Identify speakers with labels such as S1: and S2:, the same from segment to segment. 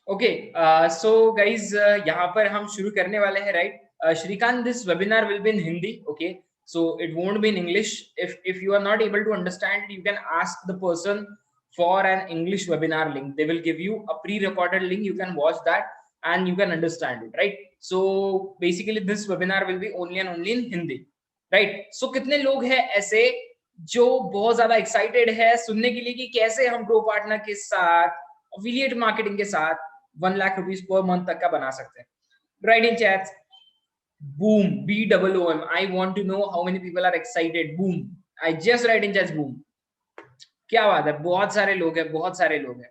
S1: Okay, so guys यहाँ पर हम शुरू करने वाले हैं, right? Shrikant, this webinar will be in Hindi, okay? So it won't be in English. If you are not able to understand it, you can ask the person for an English webinar link. They will give you a pre-recorded link. You can watch that and you can understand it, right? So basically this webinar will be only and only in Hindi, right? So कितने लोग हैं ऐसे जो बहुत ज्यादा excited है सुनने के लिए कि कैसे हम ग्रो पार्टनर के साथ, अफिलिएट मार्केटिंग के साथ 1 लाख रुपीस पर मंथ तक का बना सकते हैं? Right in chat boom, BOOM. I want to know how many people are excited. Boom. I just write in chat boom. क्या बात है, बहुत सारे लोग हैं, बहुत सारे लोग हैं.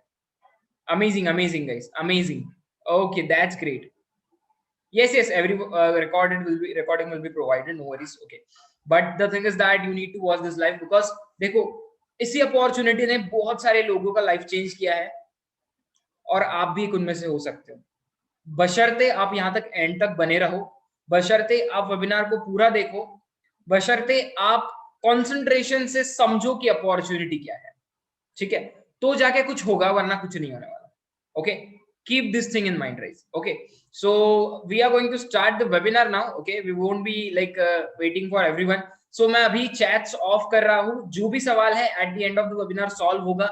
S1: Amazing, amazing guys, amazing. Okay, that's great. Yes, every recording will be provided, no worries. Okay, but the thing is that you need to watch this live because देखो इसी अपॉर्चुनिटी ने बहुत सारे लोगों का लाइफ चेंज किया है और आप भी एक उनमें से हो सकते हो, बशर्ते आप यहाँ तक एंड तक बने रहो, बशर्ते आप वेबिनार को पूरा देखो, बशर्ते आप कंसंट्रेशन से समझो कि अपॉर्चुनिटी क्या है, ठीक है? तो जाके कुछ होगा, वरना कुछ नहीं होने वाला. Okay, keep this thing in mind, right? Okay, so we are going to start the webinar now. Okay, we won't be like waiting for everyone. So मैं अभी चैट्स ऑफ कर रहा हूँ. जो भी सवाल है at the end of the webinar solve होगा,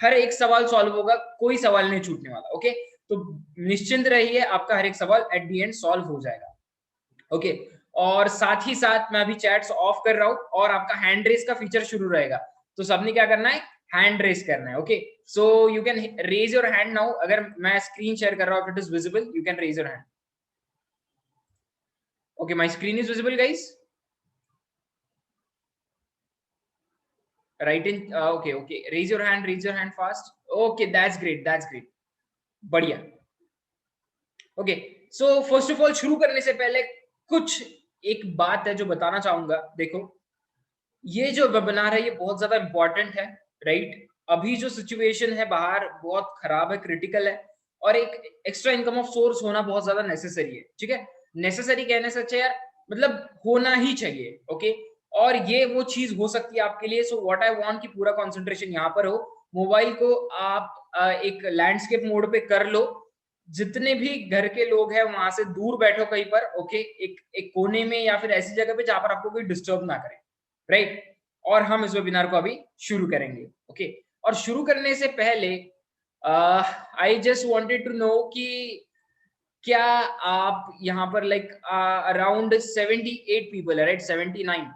S1: हर एक सवाल सॉल्व होगा, कोई सवाल नहीं छूटने वाला. ओके, तो निश्चिंत रहिए, आपका हर एक सवाल एट द एंड सॉल्व हो जाएगा. ओके, और साथ ही साथ मैं अभी चैट्स ऑफ कर रहा हूं और आपका हैंड रेस का फीचर शुरू रहेगा. तो सबने क्या करना है, हैंड रेस करना है. Okay, so you can raise your hand now. अगर मैं स्क्रीन शेयर कर रहा हूं, it is visible, you can raise your hand. Okay, my screen is visible guys. Right in okay, raise your hand fast. Okay, that's great. बढ़िया. Okay, so first of all शुरू करने से पहले कुछ एक बात है जो बताना चाहूंगा. देखो, ये जो वेबिनार है ये बहुत ज्यादा इंपॉर्टेंट है, राइट? अभी जो सिचुएशन है बाहर बहुत खराब है, क्रिटिकल है, और एक एक्स्ट्रा इनकम ऑफ सोर्स होना बहुत ज्यादा नेसेसरी है. ठीक है, नेसेसरी कहने से अच्छा यार, मतलब होना ही चाहिए. ओके, और ये वो चीज हो सकती है आपके लिए. सो व्हाट आई वांट कि पूरा कंसंट्रेशन यहाँ पर हो. मोबाइल को आप एक लैंडस्केप मोड पे कर लो. जितने भी घर के लोग हैं वहां से दूर बैठो कहीं पर. ओके, एक कोने में या फिर ऐसी जगह पे जहां पर आपको कोई डिस्टर्ब ना करे, राइट? और हम इस वेबिनार को अभी शुरू करेंगे. ओके, और शुरू करने से पहले I just wanted to know कि क्या आप यहाँ पर लाइक अराउंड 78 पीपल है, राइट? 79,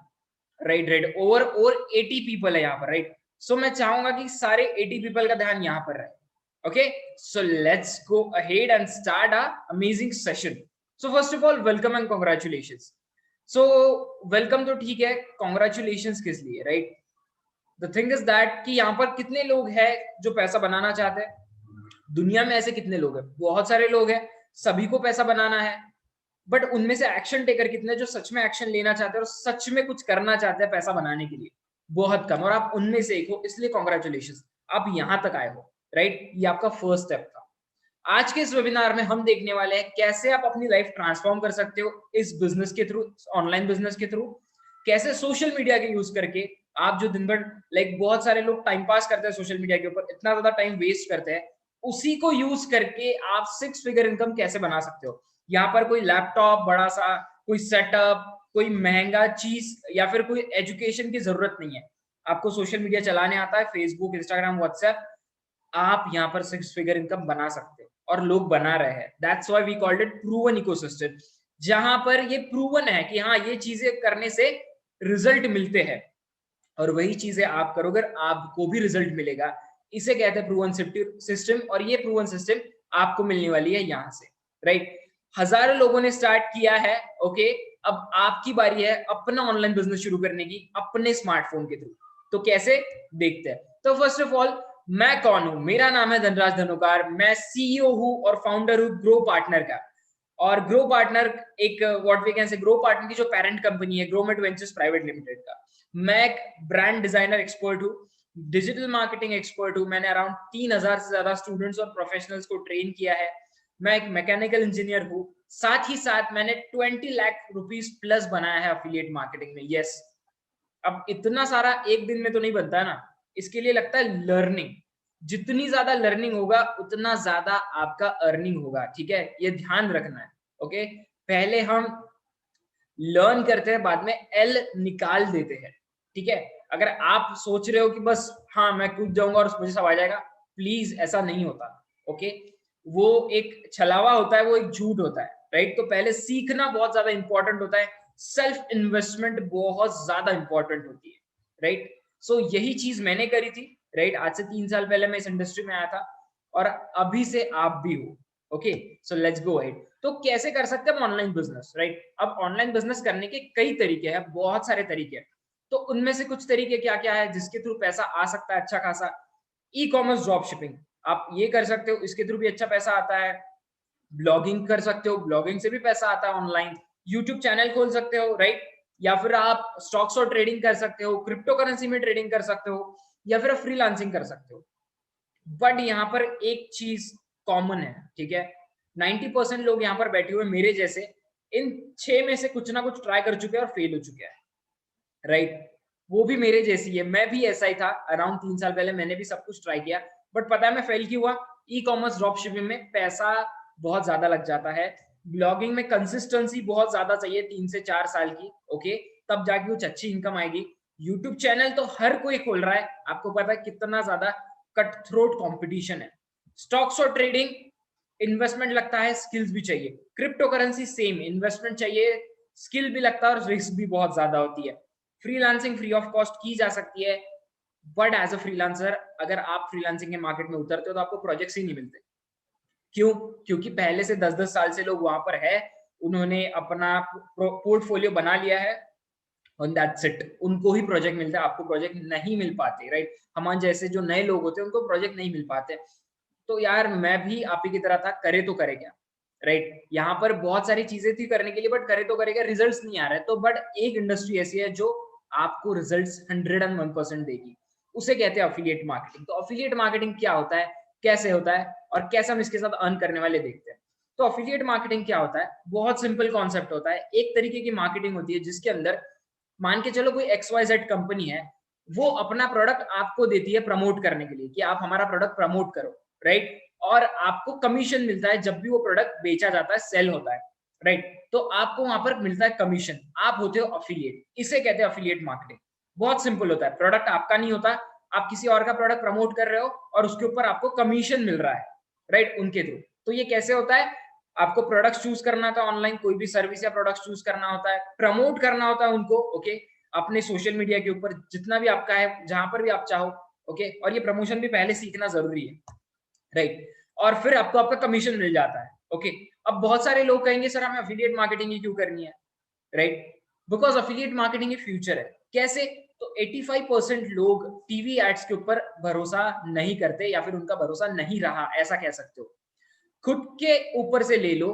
S1: राइट. ओवर 80 पीपल है यहाँ पर, राइट? सो मैं चाहूंगा कि सारे 80 पीपल का ध्यान यहाँ पर रहे. Okay, so let's go ahead and start our amazing session. So first of all, welcome and congratulations. So welcome तो ठीक है, congratulations किस लिए, right? The thing is that कि यहाँ पर कितने लोग हैं जो पैसा बनाना चाहते हैं? दुनिया में ऐसे कितने लोग हैं? बहुत सारे लोग हैं, सभी को पैसा बनाना है, बट उनमें से एक्शन टेकर कितने जो सच में एक्शन लेना चाहते हैं और सच में कुछ करना चाहते हैं पैसा बनाने के लिए? बहुत कम. और आप उनमें से एक हो, इसलिए कॉन्ग्रेचुलेशन, आप यहां तक आए हो, राइट? ये आपका फर्स्ट स्टेप था. आज के इस वेबिनार में हम देखने वाले हैं कैसे आप अपनी लाइफ ट्रांसफॉर्म कर सकते हो इस बिजनेस के थ्रू, ऑनलाइन बिजनेस के थ्रू. कैसे सोशल मीडिया के यूज करके आप जो दिन भर लाइक बहुत सारे लोग टाइम पास करते हैं सोशल मीडिया के ऊपर, इतना ज्यादा टाइम वेस्ट करते हैं, उसी को यूज करके आप 6 फिगर इनकम कैसे बना सकते हो. यहाँ पर कोई लैपटॉप बड़ा सा, कोई सेटअप, कोई महंगा चीज या फिर कोई एजुकेशन की जरूरत नहीं है. आपको सोशल मीडिया चलाने आता है, फेसबुक, इंस्टाग्राम, व्हाट्सएप, आप यहाँ पर 6 फिगर इनकम बना सकते हो और लोग बना रहे हैं. That's why we called it proven ecosystem, जहां पर ये प्रूवन है कि हाँ ये चीजें करने से रिजल्ट मिलते हैं और वही चीजें आप करोगे आपको भी रिजल्ट मिलेगा. इसे कहते हैं प्रूवन सिस्टम, और ये प्रूवन सिस्टम आपको मिलने वाली है यहाँ से, राइट? हजारों लोगों ने स्टार्ट किया है. ओके, अब आपकी बारी है अपना ऑनलाइन बिजनेस शुरू करने की अपने स्मार्टफोन के थ्रू. तो कैसे, देखते हैं. तो फर्स्ट ऑफ ऑल, मैं कौन हूं? मेरा नाम है धनराज धनुकार. मैं सीईओ हूं और फाउंडर हूं ग्रो पार्टनर का. और ग्रो पार्टनर एक what we can say, grow partner की जो पेरेंट कंपनी है ग्रोमेट वेंचर्स प्राइवेट लिमिटेड का. मैं एक ब्रांड डिजाइनर एक्सपर्ट हूं, डिजिटल मार्केटिंग एक्सपर्ट हूं. मैंने अराउंड 3000 से ज्यादा स्टूडेंट्स और प्रोफेशनल्स को ट्रेन किया है. मैं एक मैकेनिकल इंजीनियर हूं. साथ ही साथ मैंने 20 लाख रुपीस प्लस बनाया है अफिलिएट मार्केटिंग में. यस, अब इतना सारा एक दिन में तो नहीं बनता है ना, इसके लिए लगता है लर्निंग. जितनी ज्यादा लर्निंग होगा उतना ज्यादा आपका अर्निंग होगा, ठीक है, ये ध्यान रखना है। ओके, पहले हम लर्न करते हैं, बाद में एल निकाल देते हैं, ठीक है। अगर आप सोच रहे हो कि बस हाँ मैं कूद जाऊंगा और मुझे सब आ जाएगा, प्लीज ऐसा नहीं होता। ओके, वो एक छलावा होता है, वो एक झूठ होता है, राइट। तो पहले सीखना बहुत ज्यादा इंपॉर्टेंट होता है, सेल्फ इन्वेस्टमेंट बहुत ज्यादा इंपॉर्टेंट होती है, राइट। सो यही चीज मैंने करी थी, राइट। आज से 3 साल पहले मैं इस इंडस्ट्री में आया था और अभी से आप भी हो। Okay, so let's go ahead. तो कैसे कर सकते हैं ऑनलाइन बिजनेस, राइट। अब ऑनलाइन बिजनेस करने के कई तरीके हैं, बहुत सारे तरीके हैं। तो उनमें से कुछ तरीके क्या क्या है जिसके थ्रू पैसा आ सकता है अच्छा खासा? ई कॉमर्स ड्रॉप शिपिंग, आप ये कर सकते हो, इसके थ्रू भी अच्छा पैसा आता है। ब्लॉगिंग कर सकते हो, ब्लॉगिंग से भी पैसा आता है ऑनलाइन। यूट्यूब चैनल खोल सकते हो, राइट। या फिर आप स्टॉक्स और ट्रेडिंग कर सकते हो, क्रिप्टो करेंसी में ट्रेडिंग कर सकते हो, या फिर फ्रीलांसिंग कर सकते हो। बट यहाँ पर एक चीज कॉमन है, ठीक है। 90% लोग यहाँ पर बैठे हुए मेरे जैसे इन 6 में से कुछ ना कुछ ट्राई कर चुके हैं और फेल हो चुके हैं, राइट। वो भी मेरे जैसी है, मैं भी ऐसा ही था। अराउंड 3 साल पहले मैंने भी सब कुछ ट्राई किया, बट पता है मैं फेल क्यों हुआ? ई कॉमर्स ड्रॉप शिपिंग में पैसा बहुत ज्यादा लग जाता है, ब्लॉगिंग में कंसिस्टेंसी बहुत ज्यादा चाहिए, 3 से 4 साल की, ओके, तब जाके कुछ अच्छी इनकम आएगी। यूट्यूब चैनल तो हर कोई खोल रहा है, आपको पता है कितना ज्यादा कट थ्रोट कॉम्पिटिशन है। स्टॉक्स और ट्रेडिंग इन्वेस्टमेंट लगता है, स्किल्स भी चाहिए। क्रिप्टो करेंसी सेम, इन्वेस्टमेंट चाहिए, स्किल भी लगता है और रिस्क भी बहुत ज्यादा होती है। फ्रीलांसिंग फ्री ऑफ कॉस्ट की जा सकती है, बट एज अ फ्रीलांसर अगर आप फ्रीलांसिंग के मार्केट में उतरते हो तो आपको प्रोजेक्ट्स ही नहीं मिलते। क्यों? क्योंकि पहले से 10-10 साल से लोग वहां पर है, उन्होंने अपना पोर्टफोलियो बना लिया है, और दैट्स इट, उनको ही प्रोजेक्ट मिलता है, आपको प्रोजेक्ट नहीं मिल पाते, राइट। हमारे जैसे जो नए लोग होते हैं उनको प्रोजेक्ट नहीं मिल पाते। तो यार मैं भी आप ही की तरह था, करे तो करे क्या, राइट। यहाँ पर बहुत सारी चीजें थी करने के लिए, बट करे तो करे क्या, रिजल्ट्स नहीं आ रहे। तो बट एक इंडस्ट्री ऐसी है जो आपको रिजल्ट्स 101% देगी, उसे कहते हैं अफिलिएट मार्केटिंग। तो अफिलिएट मार्केटिंग क्या होता है, कैसे होता है, और कैसे हम इसके साथ अर्न करने वाले देखते हैं। तो अफिलिएट मार्केटिंग क्या होता है? बहुत सिंपल कॉन्सेप्ट होता है। एक तरीके की मार्केटिंग होती है जिसके अंदर मान के चलो कोई XYZ कंपनी है, वो अपना प्रोडक्ट आपको देती है प्रमोट करने के लिए कि आप हमारा प्रोडक्ट प्रमोट करो, राइट। और आपको कमीशन मिलता है जब भी वो प्रोडक्ट बेचा जाता है, सेल होता है, राइट। तो आपको वहां पर मिलता है कमीशन, आप होते हो अफिलिएट, इसे कहते हैं अफिलिएट मार्केटिंग। बहुत सिंपल होता है, प्रोडक्ट आपका नहीं होता, आप किसी और का प्रोडक्ट प्रमोट कर रहे हो और उसके ऊपर आपको कमीशन मिल रहा है, राइट, उनके थ्रू। तो ये कैसे होता है? आपको प्रोडक्ट चूज करना होता है ऑनलाइन, कोई भी सर्विस या प्रोडक्ट चूज करना होता है, प्रमोट करना होता है उनको, ओके, अपने सोशल मीडिया के ऊपर जितना भी आपका है, जहां पर भी आप चाहो, ओके। और ये प्रमोशन भी पहले सीखना जरूरी है, राइट। और फिर आपको आपका कमीशन मिल जाता है, ओके। अब बहुत सारे लोग कहेंगे सर हमें अफिलिएट मार्केटिंग ही क्यों करनी है, right. Because affiliate marketing future है। कैसे? तो 85% लोग टीवी एड्स के ऊपर भरोसा नहीं करते, या फिर उनका भरोसा नहीं रहा, ऐसा कह सकते हो। खुद के ऊपर से ले लो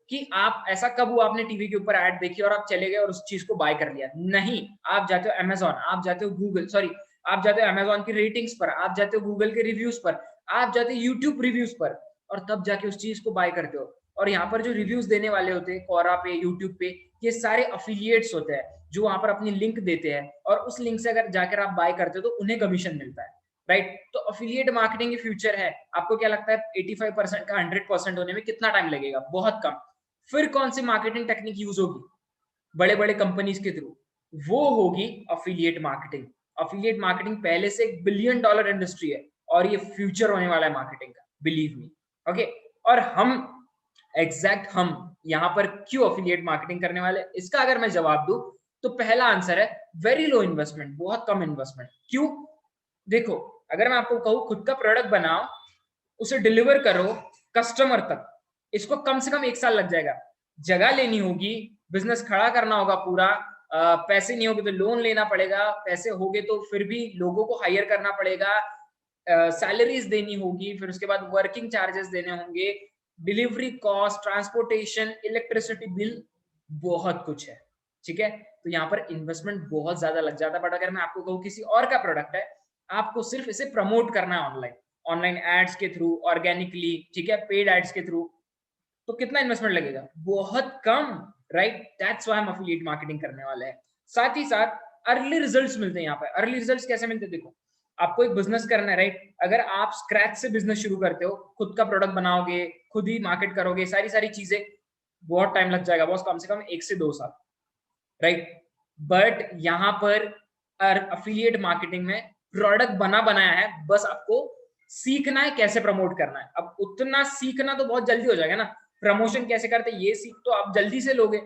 S1: कि आप ऐसा कब हुआ आपने टीवी के ऊपर ऐड देखी और आप चले गए और उस चीज को बाय कर लिया? नहीं, आप जाते हो अमेजोन, आप जाते हो गूगल, सॉरी, आप जाते हो अमेजोन की रेटिंग्स पर, आप जाते हो गूगल के रिव्यूज पर, आप जाते हो यूट्यूब रिव्यूज पर, और तब जाके उस चीज को बाय करते हो। और यहाँ पर जो रिव्यूज देने वाले होते हैं कोरा पे, यूट्यूब पे, ये सारे अफिलिएट्स होते हैं जो वहां पर अपनी लिंक देते हैं, और उस लिंक से अगर जाकर आप बाय करते हो तो उन्हें कमीशन मिलता है, राइट। तो अफिलिएट मार्केटिंग की फ्यूचर है। आपको क्या लगता है 85% का 100% होने में कितना टाइम लगेगा? बहुत कम। फिर कौन सी मार्केटिंग टेक्निक यूज होगी बड़े बड़े कंपनीज के थ्रू? वो होगी अफिलिएट मार्केटिंग। अफिलिएट मार्केटिंग पहले से $1 बिलियन इंडस्ट्री है, और ये फ्यूचर होने वाला है मार्केटिंग का, बिलीव मी, ओके। और हम हम यहाँ पर क्यों अफिलिएट मार्केटिंग करने वाले, इसका अगर मैं जवाब दूं तो पहला आंसर है वेरी लो इन्वेस्टमेंट, बहुत कम इन्वेस्टमेंट। क्यों? देखो, अगर मैं आपको कहूं खुद का प्रोडक्ट बनाओ, उसे डिलीवर करो कस्टमर तक, इसको कम से कम 1 साल लग जाएगा। जगह लेनी होगी, बिजनेस खड़ा करना होगा पूरा, पैसे नहीं होगे तो लोन लेना पड़ेगा, पैसे होगे तो फिर भी लोगों को हायर करना पड़ेगा, सैलरीज देनी होगी, फिर उसके बाद वर्किंग चार्जेस देने होंगे, delivery cost, transportation, electricity bill, बहुत कुछ है, ठीक है। तो यहाँ पर इन्वेस्टमेंट बहुत ज्यादा लग जाता है। बट अगर मैं आपको कहूँ किसी और का प्रोडक्ट है, आपको सिर्फ इसे प्रमोट करना है ऑनलाइन, ऑनलाइन एड्स के थ्रू, ऑर्गेनिकली, ठीक है, पेड एड्स के थ्रू, तो कितना इन्वेस्टमेंट लगेगा? बहुत कम, राइट। दैट्स व्हाई हम अफिलिएट मार्केटिंग करने वाले हैं। साथ ही साथ अर्ली रिजल्ट्स मिलते हैं यहाँ पे। अर्ली रिजल्ट्स कैसे मिलते हैं? देखो, आपको एक बिजनेस करना है, राइट? अगर आप स्क्रैच से बिजनेस शुरू करते हो, खुद का प्रोडक्ट बनाओगे, खुद ही मार्केट करोगे, सारी सारी चीजें, बहुत टाइम लग जाएगा बॉस, कम से कम 1 से 2 साल, राइट? बट यहाँ पर अफिलिएट मार्केटिंग में प्रोडक्ट बना बनाया है, बस आपको सीखना है कैसे प्रमोट करना है। अब उतना सीखना तो बहुत जल्दी हो जाएगा ना, प्रमोशन कैसे करते हैं ये सीख तो आप जल्दी से लोगे,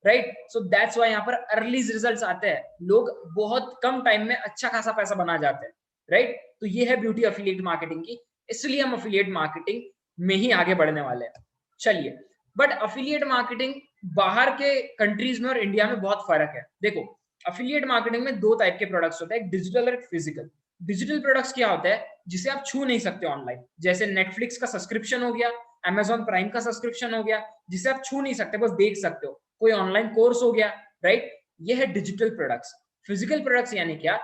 S1: राइट? सो दैट्स व्हाई यहाँ पर अर्ली रिजल्ट्स आते हैं, लोग बहुत कम टाइम में अच्छा खासा पैसा बना जाते हैं, राइट? तो ये है ब्यूटी अफिलिएट मार्केटिंग की, इसलिए हम अफिलिएट मार्केटिंग में ही आगे बढ़ने वाले हैं। चलिए, बट अफिलिएट मार्केटिंग बाहर के कंट्रीज में और इंडिया में बहुत फर्क है। देखो, अफिलिएट मार्केटिंग में 2 टाइप के प्रोडक्ट्स होते हैं, डिजिटल और फिजिकल। डिजिटल प्रोडक्ट्स क्या होता है? जिसे आप छू नहीं सकते ऑनलाइन, जैसे नेटफ्लिक्स का सब्सक्रिप्शन हो गया, अमेजॉन प्राइम का सब्सक्रिप्शन हो गया, जिसे आप छू नहीं सकते, बस देख सकते हो। कोई ऑनलाइन कोर्स हो गया, राइट? ये है डिजिटल प्रोडक्ट्स। फिजिकल प्रोडक्ट्स यानी क्या?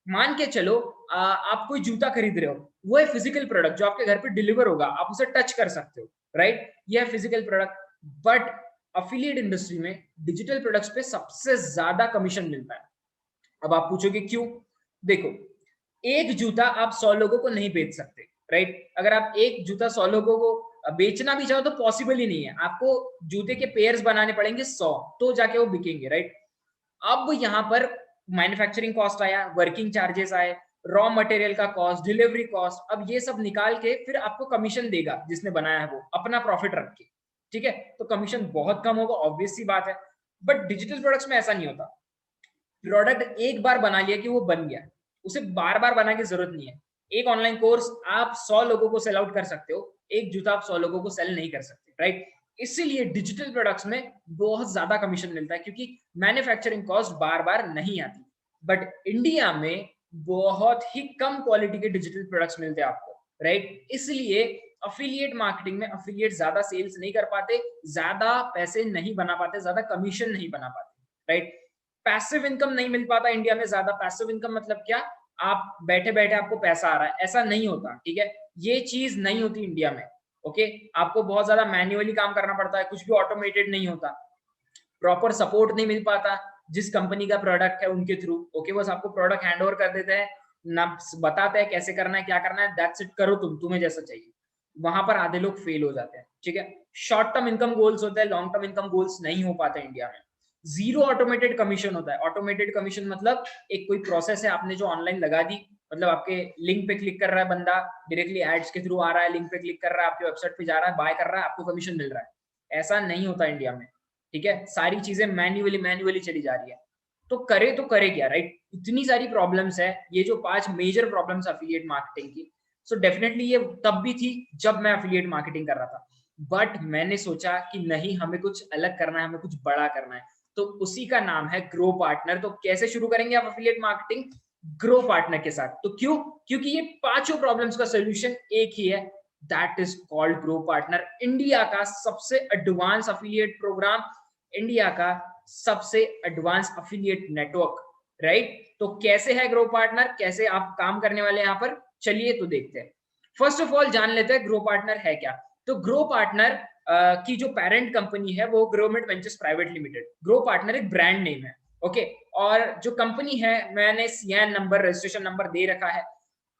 S1: मान के चलो आप कोई जूता खरीद रहे हो, वो है फिजिकल प्रोडक्ट जो आपके घर पे डिलीवर होगा, आप उसे टच कर सकते हो, राइट? ये है physical product. But affiliate industry में डिजिटल प्रोडक्ट्स पे सबसे ज्यादा कमीशन मिलता है। अब आप पूछोगे क्यों? देखो, एक जूता आप 100 लोगों को नहीं बेच सकते, राइट? अगर आप एक जूता 100 लोगों को बेचना भी चाहो तो पॉसिबल ही नहीं है, आपको जूते के पेयर्स बनाने पड़ेंगे 100, तो जाके वो बिकेंगे, राइट? अब यहाँ पर मैन्युफैक्चरिंग कॉस्ट आया, वर्किंग चार्जेस आए, रॉ मटेरियल का कॉस्ट, डिलीवरी कॉस्ट, अब ये सब निकाल के फिर आपको कमीशन देगा जिसने बनाया है, वो अपना प्रॉफिट रख के, ठीक है? तो कमीशन बहुत कम होगा, ऑब्वियस सी बात है। बट डिजिटल प्रोडक्ट्स में ऐसा नहीं होता। प्रोडक्ट एक बार बना लिया कि वो बन गया, उसे बार बार बनाने की जरूरत नहीं है। एक ऑनलाइन कोर्स आप 100 लोगों को सेल आउट कर सकते हो, एक जूता आप 100 लोगों को सेल नहीं कर सकते, राइट? इसीलिए डिजिटल प्रोडक्ट्स में बहुत ज्यादा कमीशन मिलता है, क्योंकि मैन्युफैक्चरिंग कॉस्ट बार बार नहीं आती। बट इंडिया में बहुत ही कम क्वालिटी के डिजिटल प्रोडक्ट्स मिलते हैं आपको, राइट? इसलिए अफिलिएट मार्केटिंग में अफिलिएट ज्यादा सेल्स नहीं कर पाते, ज्यादा पैसे नहीं बना पाते, ज्यादा कमीशन नहीं बना पाते, राइट? पैसिव इनकम नहीं मिल पाता इंडिया में ज्यादा। पैसिव इनकम मतलब क्या? आप बैठे बैठे आपको पैसा आ रहा है, ऐसा नहीं होता, ठीक है? ये चीज नहीं होती इंडिया में, ओके? आपको बहुत ज्यादा मैन्युअली काम करना पड़ता है, कुछ भी ऑटोमेटेड नहीं होता, प्रॉपर सपोर्ट नहीं मिल पाता जिस कंपनी का प्रोडक्ट है उनके थ्रू, ओके? बस आपको प्रोडक्ट हैंड ओवर कर देते हैं, ना बताते हैं कैसे करना है, क्या करना है, दैट्स इट, करो तुम्हें जैसा चाहिए। वहां पर आधे लोग फेल हो जाते हैं, ठीक है? शॉर्ट टर्म इनकम गोल्स होते हैं, लॉन्ग टर्म इनकम गोल्स नहीं हो पाते इंडिया में। जीरो ऑटोमेटेड कमीशन होता है। ऑटोमेटेड कमीशन मतलब एक कोई प्रोसेस है आपने जो ऑनलाइन लगा दी, मतलब आपके लिंक पे क्लिक कर रहा है बंदा, डायरेक्टली एड्स के थ्रू आ रहा है, लिंक पे क्लिक कर रहा है, आपके वेबसाइट पे जा रहा है, बाय कर रहा है, आपको कमीशन मिल रहा है। ऐसा नहीं होता इंडिया में, ठीक है? सारी चीजें मैन्युअली चली जा रही है। तो करे क्या, राइट? इतनी सारी प्रॉब्लम्स है, ये जो 5 मेजर प्रॉब्लम्स अफिलिएट मार्केटिंग की, सो डेफिनेटली ये तब भी थी जब मैं अफिलिएट मार्केटिंग कर रहा था। बट मैंने सोचा कि नहीं, हमें कुछ अलग करना है, हमें कुछ बड़ा करना है, तो उसी का नाम है ग्रो पार्टनर। तो कैसे शुरू करेंगे आप अफिलिएट मार्केटिंग? ग्रो पार्टनर के साथ। तो क्यों? क्योंकि ये पांचों प्रॉब्लम्स का सोल्यूशन एक ही है, that is called grow partner. India का सबसे एडवांस अफिलिएट प्रोग्राम, इंडिया का सबसे एडवांस अफिलिएट नेटवर्क, राइट? तो कैसे है ग्रो पार्टनर, कैसे आप काम करने वाले हैं यहाँ पर, चलिए तो देखते हैं। फर्स्ट ऑफ ऑल जान लेते हैं ग्रो पार्टनर है क्या। तो ग्रो पार्टनर की जो पेरेंट कंपनी है वो grommet ventures private limited. Grow partner एक ब्रांड नेम है, ओके? और जो कंपनी है, मैंने सीएन नंबर, रजिस्ट्रेशन नंबर दे रखा है।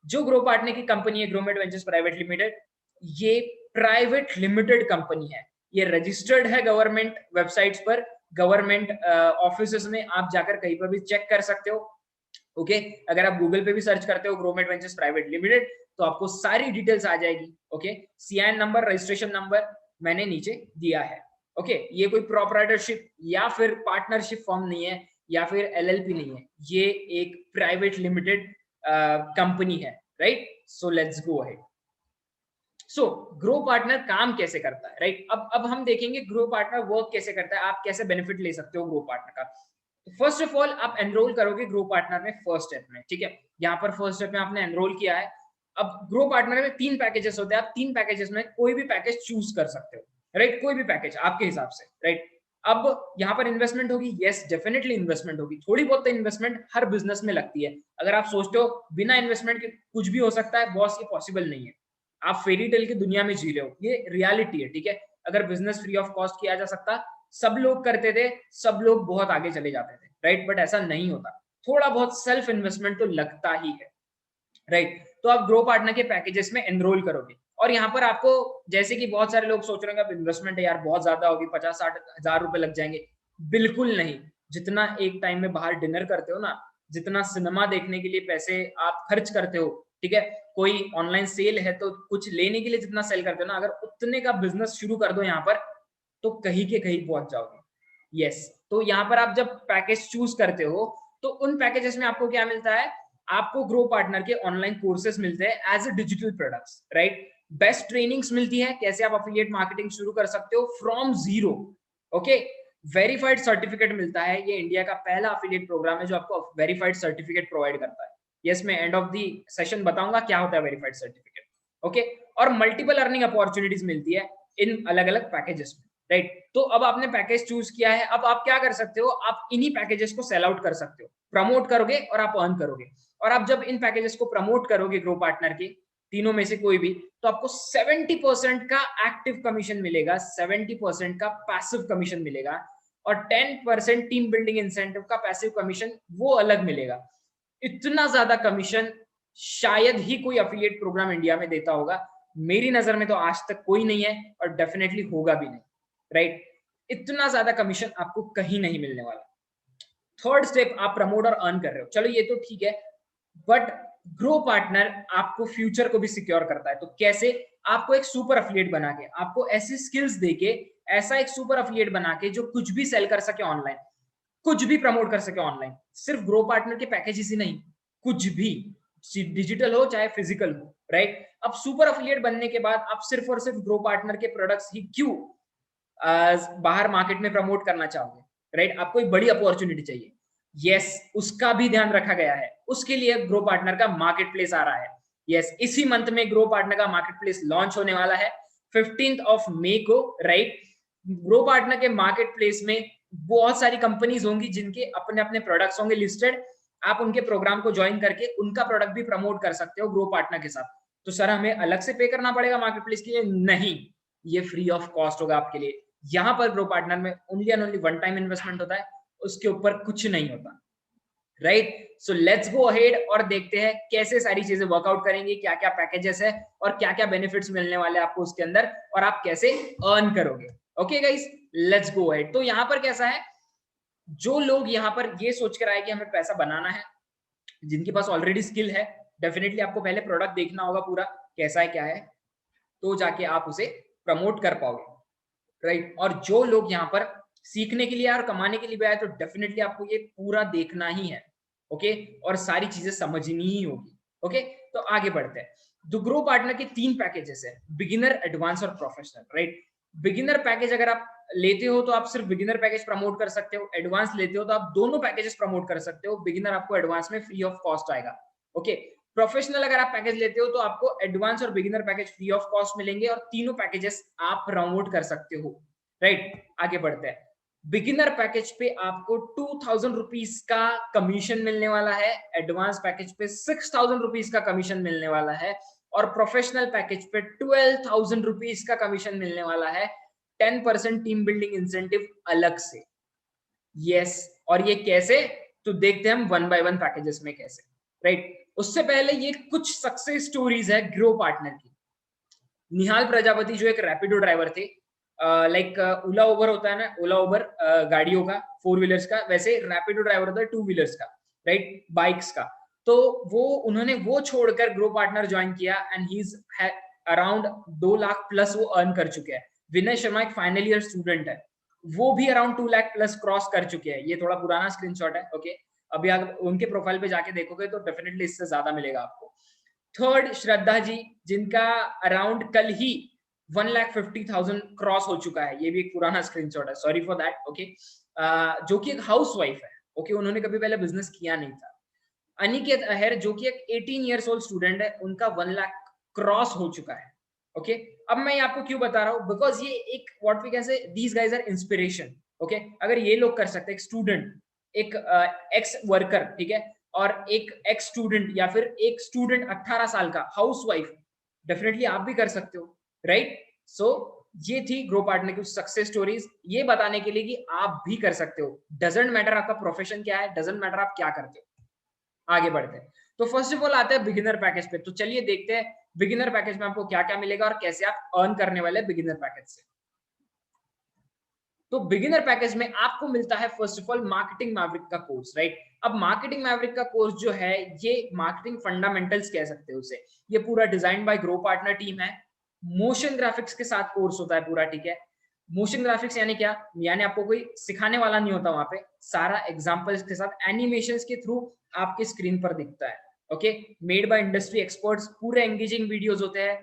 S1: जो ग्रो पार्टनर की कंपनी है ग्रोमेट वेंचर्स प्राइवेट लिमिटेड, ये प्राइवेट लिमिटेड कंपनी है। ये रजिस्टर्ड है गवर्नमेंट वेबसाइट्स पर, गवर्नमेंट ऑफिसेस में आप जाकर कहीं पर भी चेक कर सकते हो, ओके? अगर आप गूगल पे भी सर्च करते हो ग्रोमेट वेंचर्स प्राइवेट लिमिटेड तो आपको सारी डिटेल्स आ जाएगी, okay? CN number, registration number मैंने नीचे दिया है, ओके? ये कोई प्रोप्राइटरशिप या फिर पार्टनरशिप फॉर्म नहीं है, या फिर एलएलपी नहीं है, ये एक प्राइवेट लिमिटेड कंपनी है, right? So let's go ahead. So grow partner काम कैसे करता है, राइट? अब हम देखेंगे ग्रो पार्टनर वर्क कैसे करता है, आप कैसे बेनिफिट ले सकते हो ग्रो पार्टनर का। फर्स्ट ऑफ ऑल आप एनरोल करोगे ग्रो पार्टनर में फर्स्ट स्टेप में, ठीक है? यहाँ पर फर्स्ट स्टेप में आपने एनरोल किया है। अब ग्रो पार्टनर में 3 पैकेजेस होते हैं, आप 3 पैकेजेस में कोई भी पैकेज चूज कर सकते हो, राइट? कोई भी पैकेज आपके हिसाब से, राइट? अब यहाँ पर इन्वेस्टमेंट होगी, यस डेफिनेटली इन्वेस्टमेंट होगी, थोड़ी बहुत तो इन्वेस्टमेंट हर बिजनेस में लगती है। अगर आप सोचते हो बिना इन्वेस्टमेंट के कुछ भी हो सकता है, बॉस, ये पॉसिबल नहीं है। आप फेरी टेल की दुनिया में जी रहे हो, ये रियलिटी है, ठीक है? अगर बिजनेस फ्री ऑफ कॉस्ट किया जा सकता, सब लोग करते थे, सब लोग बहुत आगे चले जाते थे, राइट? बट ऐसा नहीं होता, थोड़ा बहुत सेल्फ इन्वेस्टमेंट तो लगता ही है, राइट। तो आप ग्रो पार्टनर के पैकेजेस में एनरोल करोगे और यहाँ पर आपको, जैसे कि बहुत सारे लोग सोच रहे हैं कि इन्वेस्टमेंट है यार बहुत ज्यादा होगी, 50-60 हजार रुपए लग जाएंगे। बिल्कुल नहीं। जितना एक टाइम में बाहर डिनर करते हो ना, जितना सिनेमा देखने के लिए पैसे आप खर्च करते हो, ठीक है, कोई ऑनलाइन सेल है तो कुछ लेने के लिए जितना सेल करते हो ना, अगर उतने का बिजनेस शुरू कर दो यहाँ पर, तो कहीं के कहीं पहुंच जाओगे। यस। तो यहाँ पर आप जब पैकेज चूज करते हो तो उन पैकेजेस में आपको क्या मिलता है, आपको ग्रो पार्टनर के ऑनलाइन कोर्सेज मिलते हैं as a digital products, right. Best trainings मिलती है, कैसे आप अफिलिएट मार्केटिंग शुरू कर सकते हो from zero. Okay. Verified certificate मिलता है, ये इंडिया का पहला अफिलिएट प्रोग्राम है जो आपको वेरीफाइड सर्टिफिकेट प्रोवाइड करता है। यस, मैं एंड ऑफ द सेशन बताऊंगा क्या होता है वेरीफाइड सर्टिफिकेट। ओके। और मल्टीपल अर्निंग अपॉर्चुनिटीज मिलती है इन अलग अलग पैकेजेस में, राइट। तो अब आपने पैकेज चूज किया है, अब आप क्या कर सकते हो, आप इन्हीं पैकेजेस को सेल आउट कर सकते हो, प्रमोट करोगे और आप अर्न करोगे। और आप जब इन पैकेजेस को प्रमोट करोगे ग्रो पार्टनर के तीनों में से कोई भी, तो आपको 70% का एक्टिव कमीशन मिलेगा, 70% का पैसिव कमीशन मिलेगा और 10% टीम बिल्डिंग इंसेंटिव का पैसिव कमीशन वो अलग मिलेगा। इतना ज्यादा कमीशन शायद ही कोई अफिलिएट प्रोग्राम इंडिया में देता होगा। मेरी नजर में तो आज तक कोई नहीं है और डेफिनेटली होगा भी नहीं, राइट। इतना ज्यादा कमीशन आपको कहीं नहीं मिलने वाला। थर्ड स्टेप, आप प्रमोट और अर्न कर रहे हो, चलो ये तो ठीक है, बट ग्रो पार्टनर आपको फ्यूचर को भी सिक्योर करता है। तो कैसे? आपको एक सुपर अफिलिएट बना के, आपको ऐसी स्किल्स देके, ऐसा एक सुपर अफिलिएट बना के जो कुछ भी सेल कर सके ऑनलाइन, कुछ भी प्रमोट कर सके ऑनलाइन, सिर्फ ग्रो पार्टनर के पैकेजेस ही नहीं, कुछ भी, डिजिटल हो चाहे फिजिकल हो, राइट। अब सुपर अफिलिएट बनने के बाद आप सिर्फ और सिर्फ ग्रो पार्टनर के प्रोडक्ट्स ही क्यों बाहर मार्केट में प्रमोट करना चाहोगे, राइट। आपको एक बड़ी अपॉर्चुनिटी चाहिए। यस, उसका भी ध्यान रखा गया है, उसके लिए ग्रो पार्टनर का मार्केट प्लेस आ रहा है। यस, इसी मंथ में ग्रो पार्टनर का मार्केट प्लेस लॉन्च होने वाला है 15 मई को, राइट। ग्रो पार्टनर के मार्केट प्लेस में बहुत सारी कंपनीज होंगी जिनके अपने अपने प्रोडक्ट्स होंगे लिस्टेड। आप उनके प्रोग्राम को ज्वाइन करके उनका प्रोडक्ट भी प्रमोट कर सकते हो ग्रो पार्टनर के साथ। तो सर हमें अलग से पे करना पड़ेगा मार्केट प्लेस के लिए? नहीं, ये फ्री ऑफ कॉस्ट होगा आपके लिए। यहाँ पर ग्रो पार्टनर में only and only one time investment होता है, उसके ऊपर कुछ नहीं होता, right. So let's go ahead और देखते हैं कैसे सारी चीजें वर्कआउट करेंगे, क्या क्या पैकेजेस है और क्या क्या बेनिफिट्स मिलने वाले आपको उसके अंदर, और आप कैसे अर्न करोगे। Okay guys, let's go ahead. तो यहाँ पर कैसा है, जो लोग यहाँ पर ये सोच कर आए कि हमें पैसा बनाना है, जिनके पास ऑलरेडी स्किल है, डेफिनेटली आपको पहले प्रोडक्ट देखना होगा पूरा कैसा है क्या है, तो जाके आप उसे प्रमोट कर पाओगे, राइट। और जो लोग यहाँ पर सीखने के लिए और कमाने के लिए भी आए, तो डेफिनेटली आपको ये पूरा देखना ही है, ओके, और सारी चीजें समझनी ही होगी। ओके, तो आगे बढ़ते हैं। द ग्रो पार्टनर के 3 पैकेजेस है, बिगिनर, एडवांस और प्रोफेशनल, राइट। बिगिनर पैकेज अगर आप लेते हो तो आप सिर्फ बिगिनर पैकेज प्रमोट कर सकते हो, एडवांस लेते हो तो आप दोनों पैकेजेस प्रमोट कर सकते हो। बिगिनर आपको एडवांस में फ्री ऑफ कॉस्ट आएगा, ओके। प्रोफेशनल अगर आप पैकेज लेते हो तो आपको एडवांस और beginner package free of cost मिलेंगे और तीनों पैकेजेस आप प्रमोट कर सकते हो, राइट। आगे बढ़ते हैं। बिगिनर पैकेज पे आपको 2000 रुपीज का कमीशन मिलने वाला है, एडवांस पैकेज पे 6000 रुपीज का कमीशन मिलने वाला है और प्रोफेशनल पैकेज पे 12000 रुपीज का कमीशन मिलने वाला है, 10% टीम बिल्डिंग इंसेंटिव अलग से। यस, और ये कैसे, तो देखते हैं हम वन बाय वन पैकेजेस में कैसे, राइट। उससे पहले ये कुछ सक्सेस स्टोरीज है ग्रो पार्टनर की। निहाल प्रजापति जो एक रैपिडो ड्राइवर थे, लाइक ओला ओबर होता है ना, ओला ओबर गाड़ियों का, 4 व्हीलर्स का, वैसे रैपिडो ड्राइवर होता है 2 व्हीलर्स का, राइट, बाइक्स का। तो वो उन्होंने वो छोड़कर ग्रो पार्टनर ज्वाइन किया and he is around 2 lakh plus वो अर्न कर चुके हैं। विनय शर्मा एक फाइनल ईयर स्टूडेंट है, वो भी अराउंड 2 लाख प्लस क्रॉस कर चुके हैं। ये थोड़ा पुराना स्क्रीनशॉट है, ओके। अभी आप उनके प्रोफाइल पे जाके देखोगे तो डेफिनेटली इससे ज्यादा मिलेगा आपको। थर्ड, श्रद्धा जी, जिनका अराउंड कल ही 1,50,000 क्रॉस हो चुका है। ये भी एक पुराना स्क्रीनशॉट है, सॉरी फॉर दैट, ओके। जो कि एक हाउसवाइफ है, ओके, उन्होंने कभी पहले बिजनेस किया नहीं था। अनिकेत अहर जो कि एक 18 इयर्स ओल्ड स्टूडेंट है, उनका 1 लाख क्रॉस हो चुका है, ओके। अब मैं आपको क्यों बता रहा हूँ, बिकॉज ये एक what we can say, these guys are inspiration, okay. अगर ये लोग कर सकते हैं, एक स्टूडेंट, एक एक्स वर्कर, ठीक है, और एक एक्स स्टूडेंट या फिर एक स्टूडेंट 18 साल का हाउसवाइफ, डेफिनेटली आप भी कर सकते हो, राइट। सो ये थी ग्रो पार्टनर की सक्सेस स्टोरीज, ये बताने के लिए कि आप भी कर सकते हो। डजंट मैटर आपका प्रोफेशन क्या है, डजंट मैटर आप क्या करते हो। आगे बढ़ते हैं। तो फर्स्ट ऑफ ऑल आते हैं बिगिनर पैकेज पे। तो चलिए देखते हैं बिगिनर पैकेज में आपको क्या क्या मिलेगा और कैसे आप अर्न करने वाले बिगिनर पैकेज से। तो बिगिनर पैकेज में आपको मिलता है first of all marketing maverick का कोर्स, राइट। अब मार्केटिंग मैवरिक का कोर्स जो है ये मार्केटिंग फंडामेंटल्स कह सकते हो उसे। ये पूरा design by grow partner team है। मोशन ग्राफिक्स के साथ कोर्स होता है पूरा, ठीक है। मोशन ग्राफिक्स यानी क्या, यानी आपको कोई सिखाने वाला नहीं होता वहां पे, सारा एग्जांपल्स के साथ एनिमेशंस के थ्रू आपके स्क्रीन पर दिखता है। Okay, made by industry experts, पूरे एंगेजिंग वीडियोस होते हैं,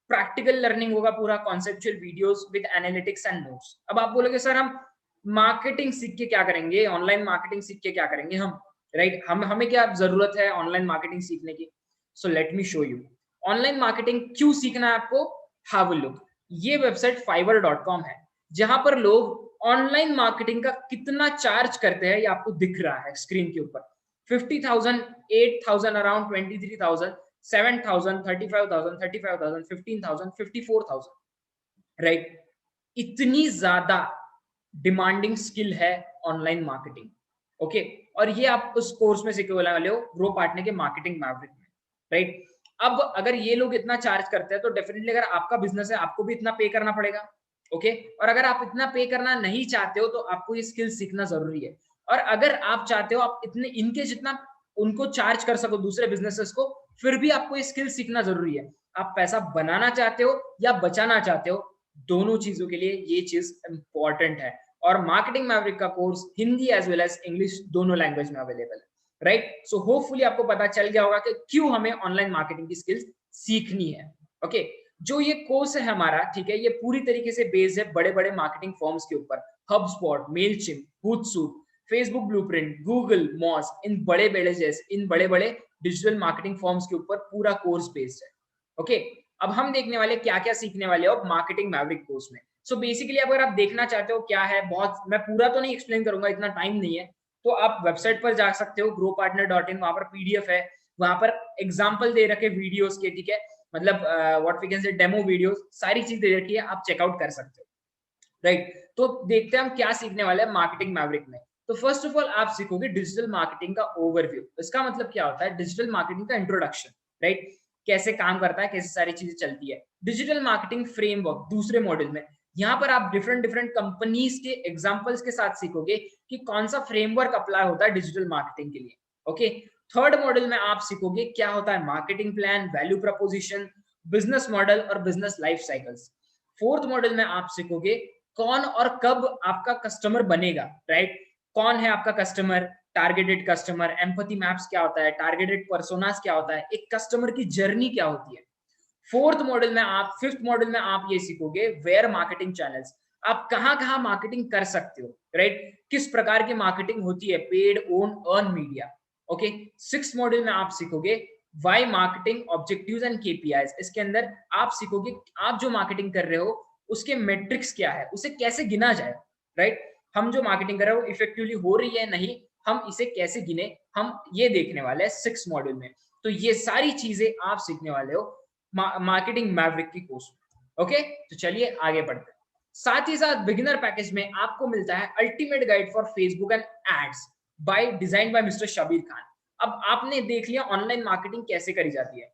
S1: प्रैक्टिकल लर्निंग होगा पूरा, conceptual videos with analytics and notes. अब आप बोलोगे सर हम मार्केटिंग सीख के क्या करेंगे, ऑनलाइन मार्केटिंग सीख के क्या करेंगे हम, राइट। हमें क्या जरूरत है ऑनलाइन मार्केटिंग सीखने की। So let me show you online marketing क्यों सीखना है आपको। हैव अ लुक, ये वेबसाइट fiverr.com है, जहां पर लोग ऑनलाइन मार्केटिंग का कितना चार्ज करते हैं ये आपको दिख रहा है स्क्रीन के ऊपर। 50,000, 8,000, अराउंड 23,000, 7,000, 35,000, 35,000, 15,000, 54,000, राइट। इतनी ज्यादा डिमांडिंग स्किल है ऑनलाइन मार्केटिंग, ओके। और ये आप उस कोर्स में सीखने वाले हो ग्रो पार्टनर के मार्केटिंग मैवरिक में, राइट। अब अगर ये लोग इतना चार्ज करते हैं तो डेफिनेटली अगर आपका बिजनेस है आपको भी इतना पे करना पड़ेगा, ओके। और अगर आप इतना पे करना नहीं चाहते हो तो आपको ये स्किल सीखना जरूरी है। और अगर आप चाहते हो आप इतने इनके जितना उनको चार्ज कर सको दूसरे बिजनेसेस को, फिर भी आपको ये स्किल सीखना जरूरी है। आप पैसा बनाना चाहते हो या बचाना चाहते हो, दोनों चीजों के लिए ये चीज इंपॉर्टेंट है। और मार्केटिंग मैवरिक का course Hindi as well as English दोनों लैंग्वेज में अवेलेबल है, राइट। सो होपफुली आपको पता चल गया होगा कि क्यों हमें ऑनलाइन मार्केटिंग की स्किल्स सीखनी है, ओके। जो ये कोर्स है हमारा, ठीक है, ये पूरी तरीके से बेस्ड है बड़े बड़े मार्केटिंग फर्म्स के ऊपर, HubSpot, Mailchimp, Hootsuite, Facebook Blueprint, Google, Moz, इन बड़े बड़े डिजिटल मार्केटिंग फर्म्स के ऊपर पूरा कोर्स बेस्ड है, ओके। अब हम देखने वाले क्या क्या सीखने वाले हो मार्केटिंग मैवरिक कोर्स में। सो बेसिकली अगर आप देखना चाहते हो क्या है, बहुत मैं पूरा तो नहीं एक्सप्लेन करूंगा, इतना टाइम नहीं है, तो आप वेबसाइट पर जा सकते हो growpartner.in, वहां पर पीडीएफ है, वहां पर एग्जांपल दे रखे वीडियोस के, ठीक है, मतलब what we can say demo videos, सारी चीज दे रखी है, आप चेकआउट कर सकते हो, राइट। तो देखते हैं हम क्या सीखने वाले हैं मार्केटिंग मैवरिक में। तो फर्स्ट ऑफ ऑल आप सीखोगे डिजिटल मार्केटिंग का ओवरव्यू। इसका मतलब क्या होता है, डिजिटल मार्केटिंग का इंट्रोडक्शन, राइट। कैसे काम करता है, कैसे सारी चीजें चलती है। डिजिटल मार्केटिंग फ्रेमवर्क दूसरे मॉड्यूल में, यहाँ पर आप डिफरेंट डिफरेंट कंपनीज के एग्जांपल्स के साथ सीखोगे कि कौन सा फ्रेमवर्क अप्लाई होता है डिजिटल मार्केटिंग के लिए, ओके। थर्ड मॉड्यूल में आप सीखोगे क्या होता है marketing plan, value proposition, business model और business life cycles. Fourth module में आप सीखोगे कौन और कब आपका कस्टमर बनेगा, राइट। कौन है आपका customer, targeted customer, empathy maps क्या होता है, टारगेटेड पर्सोनास क्या होता है, एक कस्टमर की जर्नी क्या होती है। फिफ्थ मॉडल में आप ये सीखोगे वेयर मार्केटिंग चैनल्स, आप कहां कहां मार्केटिंग कर सकते हो, राइट। किस प्रकार की मार्केटिंग होती है, paid, own, earn media, okay. Sixth model में आप सीखोगे why marketing objectives and KPIs. इसके अंदर आप सीखोगे आप जो मार्केटिंग कर रहे हो उसके मेट्रिक्स क्या है, उसे कैसे गिना जाए, राइट। हम जो मार्केटिंग कर रहे हो इफेक्टिवली हो रही है नहीं, हम इसे कैसे गिने, हम ये देखने वाले हैं सिक्स मॉड्यूल में। तो ये सारी चीजें आप सीखने वाले हो मार्केटिंग मैवरिक की कोर्स में, ओके। तो चलिए आगे बढ़ते हैं। साथ ही साथ बिगिनर पैकेज में आपको मिलता है ultimate guide for Facebook and ads by design by mister Shabir Khan. अब आपने देख लिया ऑनलाइन मार्केटिंग कैसे करी जाती है,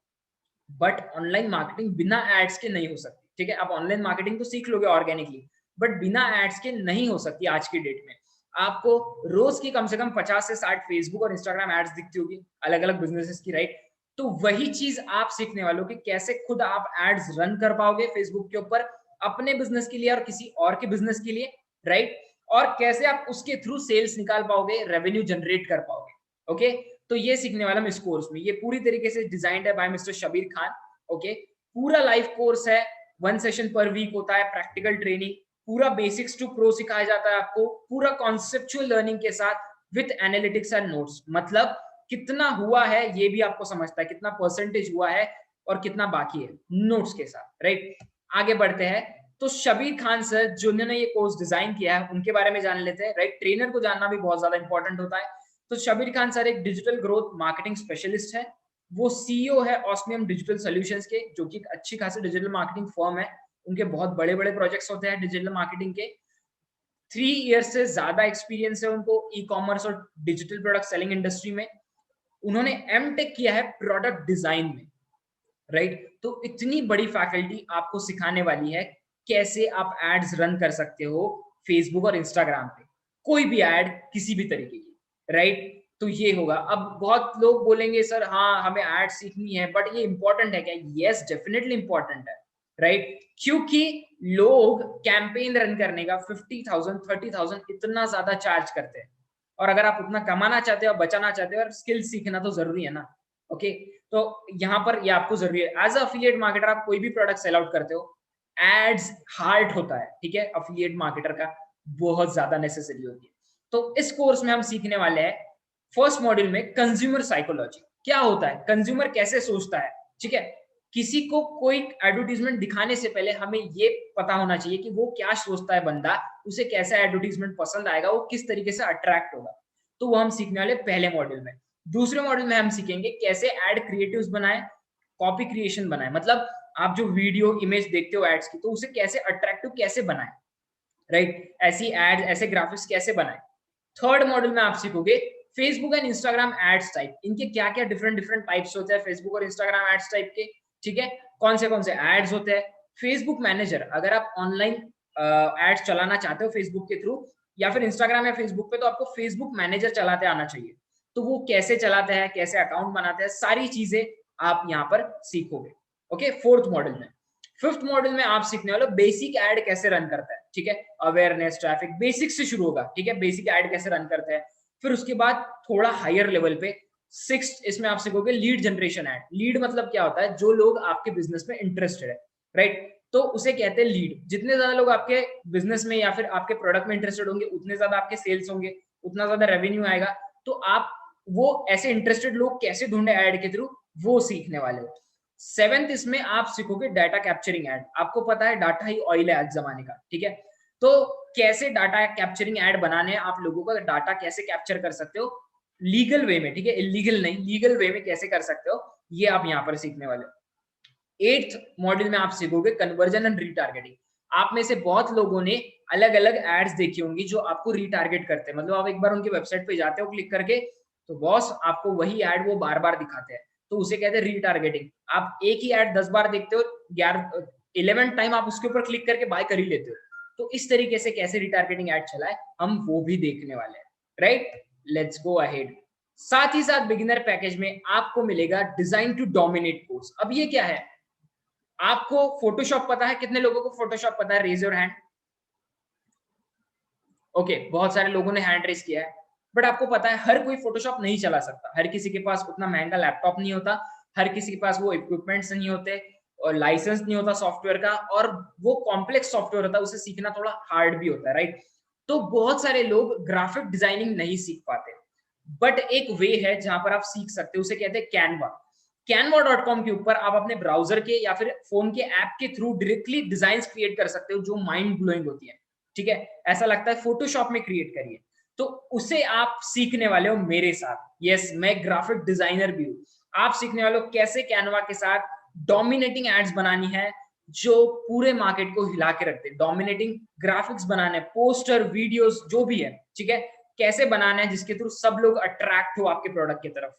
S1: बट ऑनलाइन मार्केटिंग बिना एड्स के नहीं हो सकती, ठीक है। आप ऑनलाइन मार्केटिंग तो सीख लोगे ऑर्गेनिकली, बट बिना एड्स के नहीं हो सकती आज की डेट में। आपको रोज की कम से कम 50 से 60 फेसबुक और इंस्टाग्राम एड्स दिखती होगी अलग अलग बिजनेसेस की, राइट। तो वही चीज आप सीखने वालों कि कैसे खुद आप एड्स रन कर पाओगे फेसबुक के ऊपर अपने बिजनेस के लिए और किसी और के बिजनेस के लिए, राइट। और कैसे आप उसके थ्रू सेल्स निकाल पाओगे, रेवेन्यू जनरेट कर पाओगे, ओके। तो ये सीखने वाला हम इस कोर्स में, ये पूरी तरीके से डिजाइंड है by mister Shabir Khan, okay. पूरा लाइव कोर्स है, 1 सेशन पर वीक होता है, प्रैक्टिकल ट्रेनिंग, पूरा बेसिक्स टू प्रो सिखाया जाता है आपको, पूरा कॉन्सेप्चुअल लर्निंग के साथ विद एनालिटिक्स एंड नोट्स। मतलब कितना हुआ है ये भी आपको समझता है, कितना परसेंटेज हुआ है और कितना बाकी है नोट्स के साथ, राइट। आगे बढ़ते हैं। तो शबीर खान सर जिन्होंने ये कोर्स डिजाइन किया है उनके बारे में जान लेते हैं, राइट। ट्रेनर को जानना भी बहुत ज्यादा इंपॉर्टेंट होता है। तो शबीर खान सर एक डिजिटल ग्रोथ मार्केटिंग स्पेशलिस्ट है, वो सीईओ है ऑस्मियम डिजिटल सॉल्यूशंस के, जो कि अच्छी खासी डिजिटल मार्केटिंग फर्म है। उनके बहुत बड़े बड़े प्रोजेक्ट्स होते हैं डिजिटल मार्केटिंग के। 3 इयर्स से ज्यादा एक्सपीरियंस है उनको ई कॉमर्स और डिजिटल प्रोडक्ट सेलिंग इंडस्ट्री में। उन्होंने एमटेक किया है प्रोडक्ट डिजाइन में, राइट। तो इतनी बड़ी फैकल्टी आपको सिखाने वाली है कैसे आप एड्स रन कर सकते हो फेसबुक और इंस्टाग्राम पे, कोई भी एड किसी भी तरीके की, राइट। तो ये होगा। अब बहुत लोग बोलेंगे सर हाँ हमें एड सीखनी है, बट ये इंपॉर्टेंट है क्या? यस डेफिनेटली इंपॉर्टेंट है, राइट। क्योंकि लोग कैंपेन रन करने का 50,000 30,000 इतना ज्यादा चार्ज करते हैं, और अगर आप उतना कमाना चाहते हो, बचाना चाहते हो, और स्किल सीखना तो जरूरी है ना, ओके। तो यहाँ पर ये आपको जरूरी है। एज अफिलिएट मार्केटर आप कोई भी प्रोडक्ट सेल आउट करते हो, एड्स हार्ड होता है, ठीक है, अफिलिएट मार्केटर का बहुत ज्यादा नेसेसरी होती है। तो इस कोर्स में हम सीखने वाले हैं फर्स्ट मॉड्यूल में कंज्यूमर साइकोलॉजी, क्या होता है, कंज्यूमर कैसे सोचता है, ठीक है। किसी को कोई एडवर्टीजमेंट दिखाने से पहले हमें ये पता होना चाहिए कि वो क्या सोचता है बंदा, उसे कैसा एडवर्टीजमेंट पसंद आएगा, वो किस तरीके से अट्रैक्ट होगा। तो वो हम सीखने वाले पहले मॉड्यूल में। दूसरे मॉड्यूल में हम सीखेंगे कैसे एड क्रिएटिव्स बनाए, कॉपी क्रिएशन बनाए, मतलब आप जो वीडियो इमेज देखते हो एड्स की, तो उसे कैसे अट्रैक्टिव कैसे बनाए, राइट। ऐसी एड, ऐसे ग्राफिक्स कैसे बनाए। थर्ड मॉड्यूल में आप सीखोगे Facebook and Instagram ads type, इनके क्या क्या डिफरेंट टाइप्स होते हैं फेसबुक और इंस्टाग्राम एड्स टाइप के, ठीक है। कौन से एड्स होते हैं। फेसबुक मैनेजर, अगर आप ऑनलाइन एड्स चलाना चाहते हो फेसबुक के थ्रू या फिर इंस्टाग्राम या फेसबुक पे, तो आपको फेसबुक मैनेजर चलाते आना चाहिए। तो वो कैसे चलाते हैं, कैसे अकाउंट बनाते हैं, सारी चीजें आप यहाँ पर सीखोगे, ओके, फोर्थ मॉड्यूल में। फिफ्थ मॉड्यूल में आप सीखने वाले बेसिक एड कैसे रन करता है, ठीक है, अवेयरनेस, ट्रैफिक, बेसिक से शुरू होगा, ठीक है, बेसिक एड कैसे रन करता है। फिर उसके बाद थोड़ा हायर लेवल पे सिक्स्थ, इसमें आप सीखोगे लीड जनरेशन एड। लीड मतलब क्या होता है, जो लोग आपके बिजनेस में इंटरेस्टेड है, राइट, तो उसे कहते हैं लीड। जितने ज्यादा लोग आपके बिजनेस में या फिर आपके प्रोडक्ट में इंटरेस्टेड होंगे, उतने ज्यादा आपके सेल्स होंगे, उतना ज्यादा रेवेन्यू आएगा। तो आप वो ऐसे इंटरेस्टेड लोग कैसे ढूंढे एड के थ्रू, वो सीखने वाले हो। सेवेंथ, इसमें आप सीखोगे डाटा कैप्चरिंग एड। आपको पता है डाटा ही ऑयल है आज जमाने का, ठीक है। तो कैसे डाटा कैप्चरिंग एड बनाने हैं, आप लोगों का डाटा कैसे कैप्चर कर सकते हो लीगल वे में, ठीक है, इलीगल नहीं, लीगल वे में कैसे कर सकते हो, ये आप यहाँ पर सीखने वाले हो। एट्थ मॉड्यूल में आप सीखोगे कन्वर्जन एंड रीटारगेटिंग। आप में से बहुत लोगों ने अलग अलग एड्स देखी होंगी जो आपको रीटारगेट करते हैं, मतलब आप एक बार उनकी वेबसाइट पे जाते हो क्लिक करके, तो बॉस आपको वही एड वो बार बार दिखाते हैं, तो उसे कहते हैं रीटारगेटिंग। आप एक ही एड 10 बार देखते हो, 11 टाइम आप उसके ऊपर क्लिक करके बाय कर ही लेते हो। तो इस तरीके से कैसे रिटारगेटिंग एड चला है, हम वो भी देखने वाले हैं, राइट। Let's go ahead. साथ ही साथ बिगिनर पैकेज में आपको मिलेगा डिजाइन टू डोमिनेट कोर्स। अब ये क्या है, आपको फोटोशॉप पता है, कितने लोगों को फोटोशॉप पता है, रेज योर हैंड। ओके, बहुत सारे लोगों ने हैंड रेज किया है, बट आपको पता है हर कोई फोटोशॉप नहीं चला सकता, हर किसी के पास उतना महंगा लैपटॉप नहीं होता, हर किसी के पास वो इक्विपमेंट्स नहीं होते, और लाइसेंस नहीं होता सॉफ्टवेयर का, और वो कॉम्प्लेक्स सॉफ्टवेयर होता है, उसे सीखना थोड़ा हार्ड भी होता है, राइट। तो बहुत सारे लोग ग्राफिक डिजाइनिंग नहीं सीख पाते, बट एक वे है जहां पर आप सीख सकते हो, उसे कहते हैं कैनवा। canva.com के ऊपर आप अपने ब्राउजर के या फिर फोन के ऐप के थ्रू डायरेक्टली डिजाइन क्रिएट कर सकते हो जो माइंड ब्लोइंग होती है, ठीक है, ऐसा लगता है फोटोशॉप में क्रिएट करिए। तो उसे आप सीखने वाले हो मेरे साथ। यस, मैं ग्राफिक डिजाइनर भी हूं। आप सीखने वाले हो कैसे कैनवा के साथ डोमिनेटिंग एड्स बनानी है जो पूरे मार्केट को हिला के रखते हैं, डोमिनेटिंग ग्राफिक्स बनाने, पोस्टर, वीडियोस, जो भी है, ठीक है, कैसे बनाना है जिसके थ्रू सब लोग अट्रैक्ट हो आपके प्रोडक्ट की तरफ,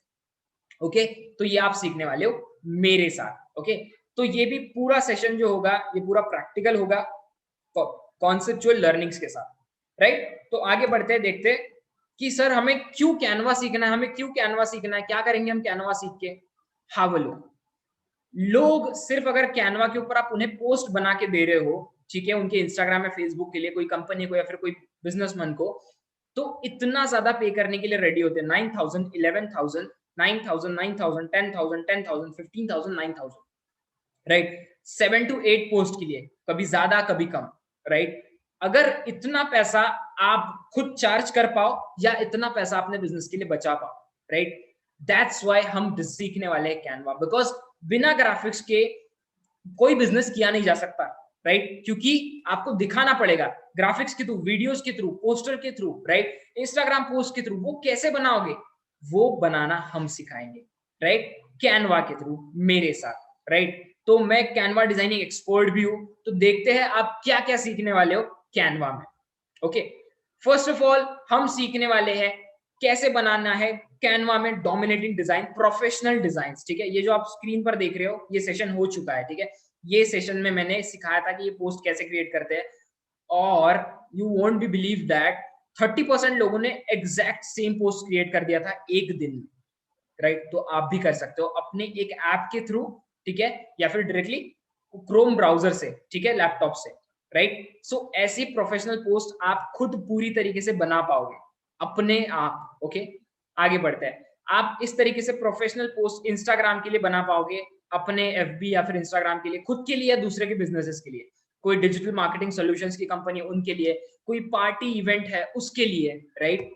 S1: ओके। तो ये आप सीखने वाले हो मेरे साथ, ओके। तो ये भी पूरा सेशन जो होगा ये पूरा प्रैक्टिकल होगा कॉन्सेप्चुअल लर्निंग्स के साथ, राइट। तो आगे बढ़ते हैं, देखते हैं कि सर हमें क्यों कैनवा सीखना है, हमें क्यों कैनवा सीखना है, क्या करेंगे हम कैनवा सीख के। हाउ लोग सिर्फ अगर कैनवा के ऊपर आप उन्हें पोस्ट बना के दे रहे हो, ठीक है, उनके इंस्टाग्राम या फेसबुक के लिए, कोई कंपनी को या फिर कोई बिजनेसमैन को, तो इतना ज्यादा पे करने के लिए रेडी होते हैं, 9,000, 11,000, 9,000, 9,000, 10,000, 10,000, 15,000, 9,000, राइट। 7 to 8 पोस्ट के लिए, कभी ज्यादा कभी कम, राइट। अगर इतना पैसा आप खुद चार्ज कर पाओ या इतना पैसा अपने बिजनेस के लिए बचा पाओ, राइट, दैट्स व्हाई हम सीखने वाले हैं कैनवा, बिकॉज बिना ग्राफिक्स के कोई बिजनेस किया नहीं जा सकता, राइट, क्योंकि आपको दिखाना पड़ेगा ग्राफिक्स के थ्रू, वीडियोस के थ्रू, पोस्टर के थ्रू, राइट, इंस्टाग्राम पोस्ट के थ्रू, वो कैसे बनाओगे, वो बनाना हम सिखाएंगे, राइट, कैनवा के थ्रू मेरे साथ, राइट। तो मैं कैनवा डिजाइनिंग एक्सपर्ट भी हूं, तो देखते हैं आप क्या क्या सीखने वाले हो कैनवा में, ओके। फर्स्ट ऑफ ऑल हम सीखने वाले हैं कैसे बनाना है कैनवा में डोमिनेटिंग डिजाइन, प्रोफेशनल डिजाइन, ठीक है। ये जो आप स्क्रीन पर देख रहे हो ये सेशन हो चुका है, ठीक है। ये सेशन में मैंने सिखाया था कि ये पोस्ट कैसे क्रिएट करते हैं, और you won't be believe that 30% लोगों ने एग्जैक्ट सेम पोस्ट क्रिएट कर दिया था एक दिन में, राइट। तो आप भी कर सकते हो अपने एक ऐप के थ्रू, ठीक है, या फिर डायरेक्टली क्रोम ब्राउजर से, ठीक है, लैपटॉप से, राइट। सो ऐसी प्रोफेशनल पोस्ट आप खुद पूरी तरीके से बना पाओगे अपने आप, ओके। आगे बढ़ते हैं। आप इस तरीके से प्रोफेशनल पोस्ट इंस्टाग्राम के लिए बना पाओगे, अपने एफबी या फिर इंस्टाग्राम के लिए, खुद के लिए या दूसरे के बिजनेसेस के लिए, कोई डिजिटल मार्केटिंग सॉल्यूशंस की कंपनी उनके लिए, कोई पार्टी इवेंट है उसके लिए, राइट।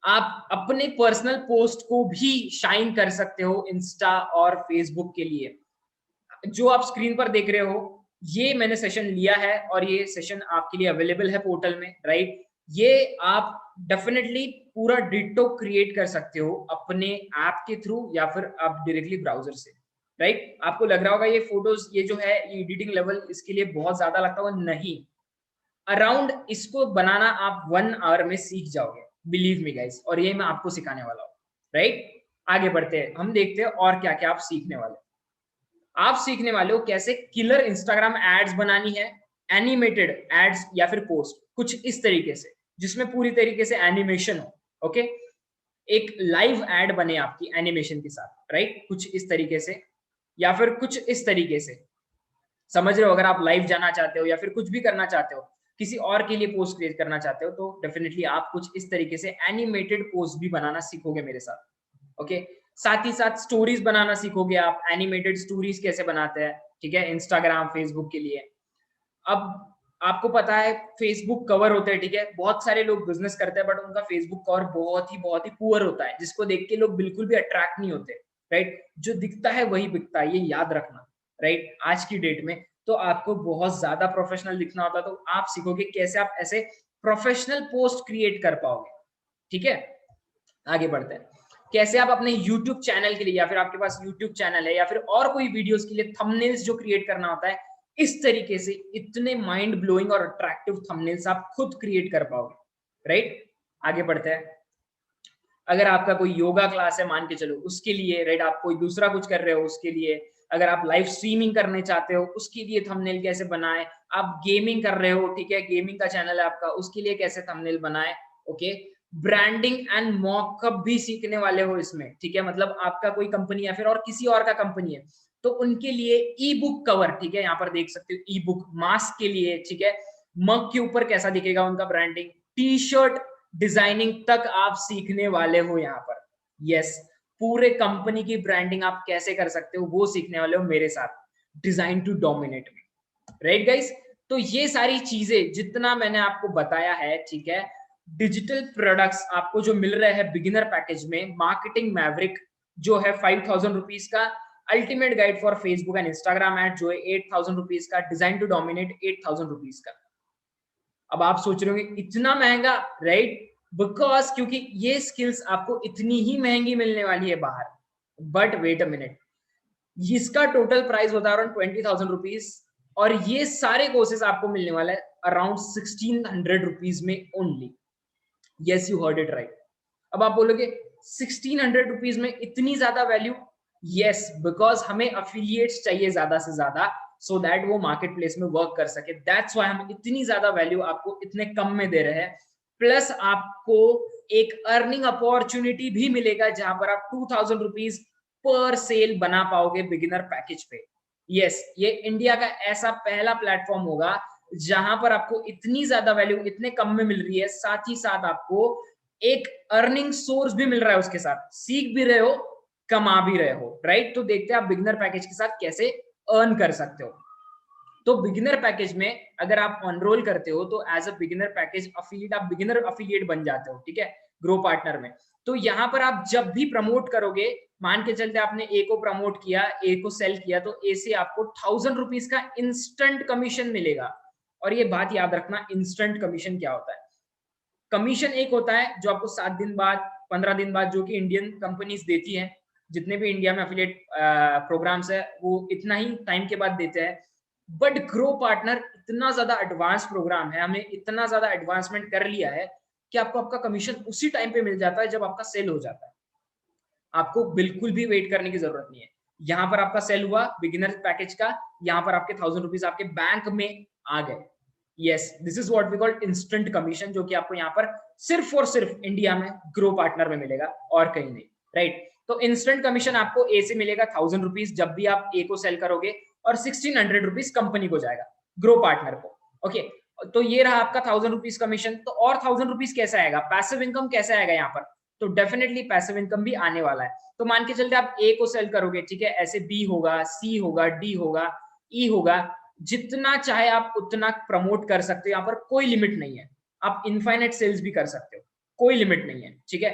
S1: आप अपने पर्सनल पोस्ट को भी शाइन कर सकते हो इंस्टा और फेसबुक के लिए। जो आप स्क्रीन पर देख रहे हो ये मैंने सेशन लिया है और ये सेशन आपके लिए अवेलेबल है पोर्टल में, राइट। ये आप डेफिनेटली पूरा डिटो क्रिएट कर सकते हो अपने ऐप के थ्रू या फिर आप डायरेक्टली ब्राउजर से, राइट। आपको लग रहा होगा ये फोटोज, ये जो है ये एडिटिंग लेवल इसके लिए बहुत ज्यादा लगता होगा, नहीं। अराउंड इसको बनाना आप 1 आवर में सीख जाओगे, बिलीव मी गाइस, और ये मैं आपको सिखाने वाला हूँ, राइट। आगे बढ़ते हैं, हम देखते हैं और क्या क्या आप सीखने वाले। आप सीखने वाले हो कैसे किलर इंस्टाग्राम एड्स बनानी है, एनिमेटेड एड्स या फिर पोस्ट, कुछ इस तरीके से जिसमें पूरी तरीके से एनिमेशन हो, ओके। एक लाइव एड बने आपकी एनिमेशन के साथ, राइट, कुछ इस तरीके से या फिर कुछ इस तरीके से, समझ रहे हो। अगर आप लाइव जाना चाहते हो या फिर कुछ भी करना चाहते हो, किसी और के लिए पोस्ट क्रिएट करना चाहते हो, तो डेफिनेटली आप कुछ इस तरीके से एनिमेटेड पोस्ट भी बनाना सीखोगे मेरे साथ, ओके। साथ ही साथ स्टोरीज बनाना सीखोगे आप, एनिमेटेड स्टोरीज कैसे बनाते हैं, ठीक है, इंस्टाग्राम फेसबुक के लिए। अब आपको पता है फेसबुक कवर होते हैं, ठीक है, बहुत सारे लोग बिजनेस करते हैं बट उनका फेसबुक कवर बहुत ही पुअर होता है, जिसको देख के लोग बिल्कुल भी अट्रैक्ट नहीं होते, राइट। जो दिखता है वही बिकता है, ये याद रखना, राइट। आज की डेट में तो आपको बहुत ज्यादा प्रोफेशनल दिखना होता है, तो आप सीखोगे कैसे आप ऐसे प्रोफेशनल पोस्ट क्रिएट कर पाओगे, ठीक है। आगे बढ़ते हैं, कैसे आप अपने YouTube चैनल के लिए या फिर आपके पास YouTube चैनल है या फिर और कोई वीडियोस के लिए थंबनेल्स जो क्रिएट करना होता है, इस तरीके से इतने माइंड ब्लोइंग और अट्रैक्टिव थंबनेल्स आप खुद क्रिएट कर पाओगे, राइट। आगे बढ़ते हैं, अगर आपका कोई योगा क्लास है मान के चलो उसके लिए, राइट, आप कोई दूसरा कुछ कर रहे हो उसके लिए, अगर आप लाइव स्ट्रीमिंग करने चाहते हो उसके लिए थंबनेल कैसे बनाए, आप गेमिंग कर रहे हो, ठीक है, गेमिंग का चैनल है आपका, उसके लिए कैसे थंबनेल बनाए, ओके। ब्रांडिंग एंड मॉकअप भी सीखने वाले हो इसमें, ठीक है, मतलब आपका कोई कंपनी या फिर और किसी और का कंपनी है तो उनके लिए ई बुक कवर, ठीक है, यहाँ पर देख सकते हो ई बुक, मास्क के लिए, ठीक है, मग के ऊपर कैसा दिखेगा उनका ब्रांडिंग, टी शर्ट डिजाइनिंग तक आप सीखने वाले हो यहाँ पर, यस। पूरे कंपनी की ब्रांडिंग आप कैसे कर सकते हो वो सीखने वाले हो मेरे साथ डिजाइन टू डोमिनेट में, राइट गाइस। तो ये सारी चीजें जितना मैंने आपको बताया है, ठीक है, डिजिटल प्रोडक्ट्स आपको जो मिल रहे हैं बिगिनर पैकेज में, मार्केटिंग मैवरिक जो है 5000 रुपीज का, ultimate guide for Facebook and Instagram ad जो है 8000 रुपीज का, डिजाइन टू डोमिनेट 8000 रुपीज का। अब आप सोच रहे होंगे इतना महंगा, राइट, बिकॉज क्योंकि ये स्किल्स आपको इतनी ही महंगी मिलने वाली है बाहर, बट वेट अ मिनट, इसका टोटल प्राइस होता है अराउंड 20,000 रुपीज और ये सारे कोर्सेज आपको मिलने वाला है अराउंड 1600 रुपीज में only, yes you heard it right. अब आप बोलोगे 1600 रुपीज में इतनी ज्यादा वैल्यू, यस, बिकॉज हमें अफिलिएट्स चाहिए ज्यादा से ज्यादा, सो दैट वो मार्केट प्लेस में वर्क कर सके, दैट्स व्हाई हम इतनी ज्यादा वैल्यू आपको इतने कम में दे रहे हैं। प्लस आपको एक अर्निंग अपॉर्चुनिटी भी मिलेगा जहां पर आप 2000 रुपीज पर सेल बना पाओगे बिगिनर पैकेज पे, यस। ये इंडिया का ऐसा पहला प्लेटफॉर्म होगा जहां पर आपको इतनी ज्यादा वैल्यू इतने कम में मिल रही है, साथ ही साथ आपको एक अर्निंग सोर्स भी मिल रहा है, उसके साथ सीख भी रहे हो, कमा भी रहे हो, राइट। तो देखते हैं आप बिगिनर पैकेज के साथ कैसे अर्न कर सकते हो। तो बिगिनर पैकेज में अगर आप एनरोल करते हो तो as a beginner package affiliate, आप बिगिनर अफिलिएट बन जाते हो, ठीक है, ग्रो पार्टनर में। तो यहाँ पर आप जब भी प्रमोट करोगे, मान के चलते आपने ए को प्रमोट किया, ए को सेल किया, तो ए से आपको 1000 रुपीज का इंस्टेंट कमीशन मिलेगा। और ये बात याद रखना, इंस्टेंट कमीशन क्या होता है। कमीशन एक होता है जो आपको 7 दिन बाद 15 दिन बाद, जो कि इंडियन कंपनीज देती हैं, जितने भी इंडिया में अफिलिएट प्रोग्राम्स है वो इतना ही टाइम के बाद देते हैं। बट ग्रो पार्टनर इतना ज्यादा एडवांस प्रोग्राम है, हमने इतना ज्यादा एडवांसमेंट कर लिया है कि आपको आपका कमीशन उसी टाइम पे मिल जाता है जब आपका सेल हो जाता है। आपको बिल्कुल भी वेट करने की जरूरत नहीं है। यहाँ पर आपका सेल हुआ बिगिनर पैकेज का, यहाँ पर आपके 1000 रुपीज आपके बैंक में आ गए। Yes, this is what we call instant commission, जो कि आपको यहाँ पर सिर्फ और सिर्फ इंडिया में ग्रो पार्टनर में मिलेगा और कहीं नहीं, राइट। तो इंस्टेंट कमीशन आपको ए से मिलेगा 1000 रुपीज जब भी आप ए को सेल करोगे, और 1600 रुपीज कंपनी को जाएगा, ग्रो पार्टनर को। ओके, तो ये रहा आपका 1000 रुपीज कमीशन। तो और 1000 रुपीज कैसे आएगा, पैसिव इनकम कैसे आएगा यहाँ पर, तो डेफिनेटली पैसिव इनकम भी आने वाला है। तो मान के चलते आप ए को सेल करोगे, ठीक है, ऐसे बी होगा, सी होगा, डी होगा, ई होगा, जितना चाहे आप उतना प्रमोट कर सकते हो, यहाँ पर कोई लिमिट नहीं है। आप इनफाइनाइट सेल्स भी कर सकते हो, कोई लिमिट नहीं है, ठीक है।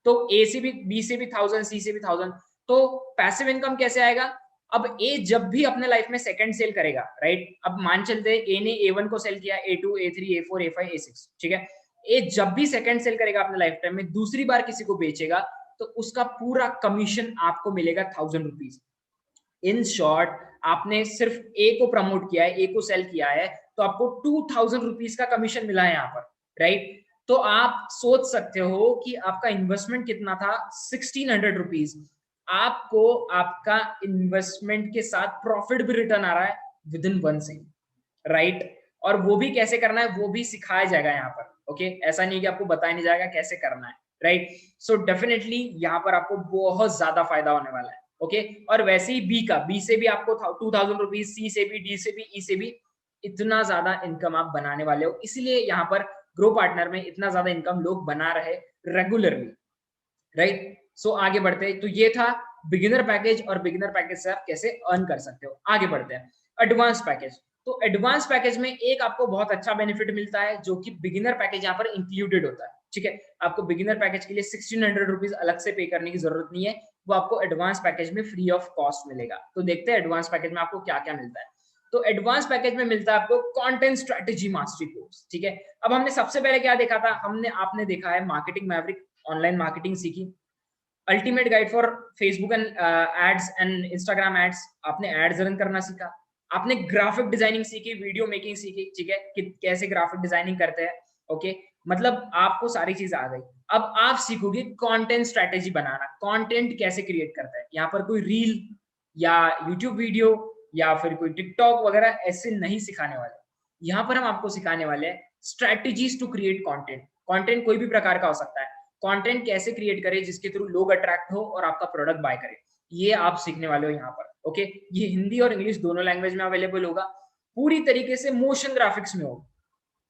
S1: तो ए से भी, बी से भी 1000, सी से भी 1000। तो पैसिव इनकम कैसे आएगा, अब ए जब भी अपने लाइफ में सेकंड सेल करेगा, राइट, अब मान चलते ए ने A1 को सेल किया, A2, A3, A4, A5, A6, ठीक है, ए जब भी सेकंड सेल करेगा अपने लाइफ टाइम में, दूसरी बार किसी को बेचेगा, तो उसका पूरा कमीशन आपको मिलेगा 1000 रुपीज। इन शॉर्ट, आपने सिर्फ ए को प्रमोट किया है, ए को सेल किया है, तो आपको 2000 रुपीज का कमीशन मिला है यहाँ पर, राइट। तो आप सोच सकते हो कि आपका इन्वेस्टमेंट कितना था, 1600 रुपीज। आपको आपका इन्वेस्टमेंट के साथ प्रॉफिट भी रिटर्न आ रहा है विद इन 1 सेकंड, राइट। और वो भी कैसे करना है वो भी सिखाया जाएगा यहाँ पर, ओके। ऐसा नहीं कि आपको बताया नहीं जाएगा कैसे करना है, राइट। सो डेफिनेटली यहाँ पर आपको बहुत ज्यादा फायदा होने वाला है, ओके। और वैसे ही बी से भी आपको 2000 रुपीज, सी से भी, डी से भी, ई से भी, इतना ज्यादा इनकम आप बनाने वाले हो। इसीलिए यहाँ पर ग्रो पार्टनर में इतना ज्यादा इनकम लोग बना रहे रेगुलरली, राइट। सो आगे बढ़ते हैं। तो ये था बिगिनर पैकेज, और बिगिनर पैकेज से आप कैसे अर्न कर सकते हो। आगे बढ़ते हैं एडवांस पैकेज। तो एडवांस पैकेज में एक आपको बहुत अच्छा बेनिफिट मिलता है, जो कि बिगिनर पैकेज यहाँ पर इंक्लूडेड होता है, ठीक है। आपको बिगिनर पैकेज के लिए 1600 रुपीज अलग से पे करने की जरूरत नहीं है, वो आपको एडवांस पैकेज में फ्री ऑफ कॉस्ट मिलेगा। तो देखते हैं एडवांस पैकेज में आपको क्या क्या मिलता है। तो एडवांस पैकेज में मिलता है आपको कंटेंट स्ट्रेटेजी मास्टरी कोर्स, ठीक है। अब हमने सबसे पहले क्या देखा था, आपने देखा है मार्केटिंग मैवरिक, ऑनलाइन मार्केटिंग सीखी, ultimate guide for Facebook and ads and Instagram ads, आपने एड्स रन करना सीखा, आपने ग्राफिक डिजाइनिंग सीखी, वीडियो मेकिंग सीखी, ठीक है, कि कैसे ग्राफिक डिजाइनिंग करते हैं, ओके। मतलब आपको सारी चीज आ गई। अब आप सीखोगे कंटेंट स्ट्रेटेजी बनाना, कंटेंट कैसे क्रिएट करता है। यहाँ पर कोई रील या यूट्यूब वीडियो या फिर कोई टिकटॉक वगैरह ऐसे नहीं सिखाने वाले। यहाँ पर हम आपको सिखाने वाले हैं strategies to create content. Content कोई भी प्रकार का हो सकता है, कंटेंट कैसे क्रिएट करें जिसके थ्रू लोग अट्रैक्ट हो और आपका प्रोडक्ट बाय करें, ये आप सीखने वाले हो यहाँ पर, ओके। ये हिंदी और इंग्लिश दोनों लैंग्वेज में अवेलेबल होगा, पूरी तरीके से मोशन ग्राफिक्स में होगा,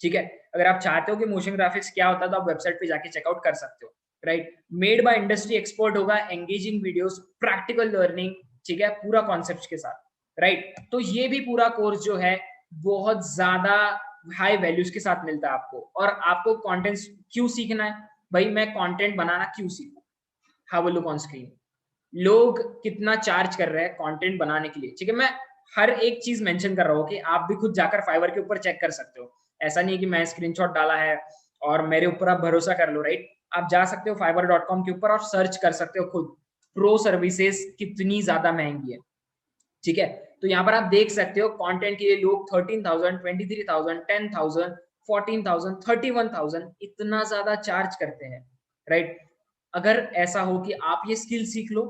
S1: ठीक है। अगर आप चाहते हो कि मोशन ग्राफिक्स क्या होता है तो आप वेबसाइट पे जाके चेकआउट कर सकते हो, right. Made by industry expert होगा, एंगेजिंग वीडियोस, प्रैक्टिकल लर्निंग, ठीक है, पूरा कॉन्सेप्ट के साथ, राइट। तो ये भी पूरा कोर्स जो है बहुत ज्यादा हाई वैल्यूज के साथ मिलता है आपको। और आपको कंटेंट क्यों सीखना है भाई, मैं कंटेंट बनाना क्यों सीखूं, how will look on screen, लोग कितना चार्ज कर रहे हैं कंटेंट बनाने के लिए, ठीक है। मैं हर एक चीज मेंशन कर रहा हूँ कि आप भी खुद जाकर फाइवर के ऊपर चेक कर सकते हो। ऐसा नहीं है कि मैं स्क्रीनशॉट डाला है और मेरे ऊपर आप भरोसा कर लो, राइट। आप जा सकते हो fiverr.com के ऊपर और सर्च कर सकते हो खुद, प्रो सर्विसेज कितनी ज्यादा महंगी है, ठीक है। तो यहाँ पर आप देख सकते हो कंटेंट के लिए लोग 13,000, 23,000, 10,000, 14,000, 31,000 इतना ज्यादा चार्ज करते हैं, राइट। अगर ऐसा हो कि आप ये स्किल सीख लो,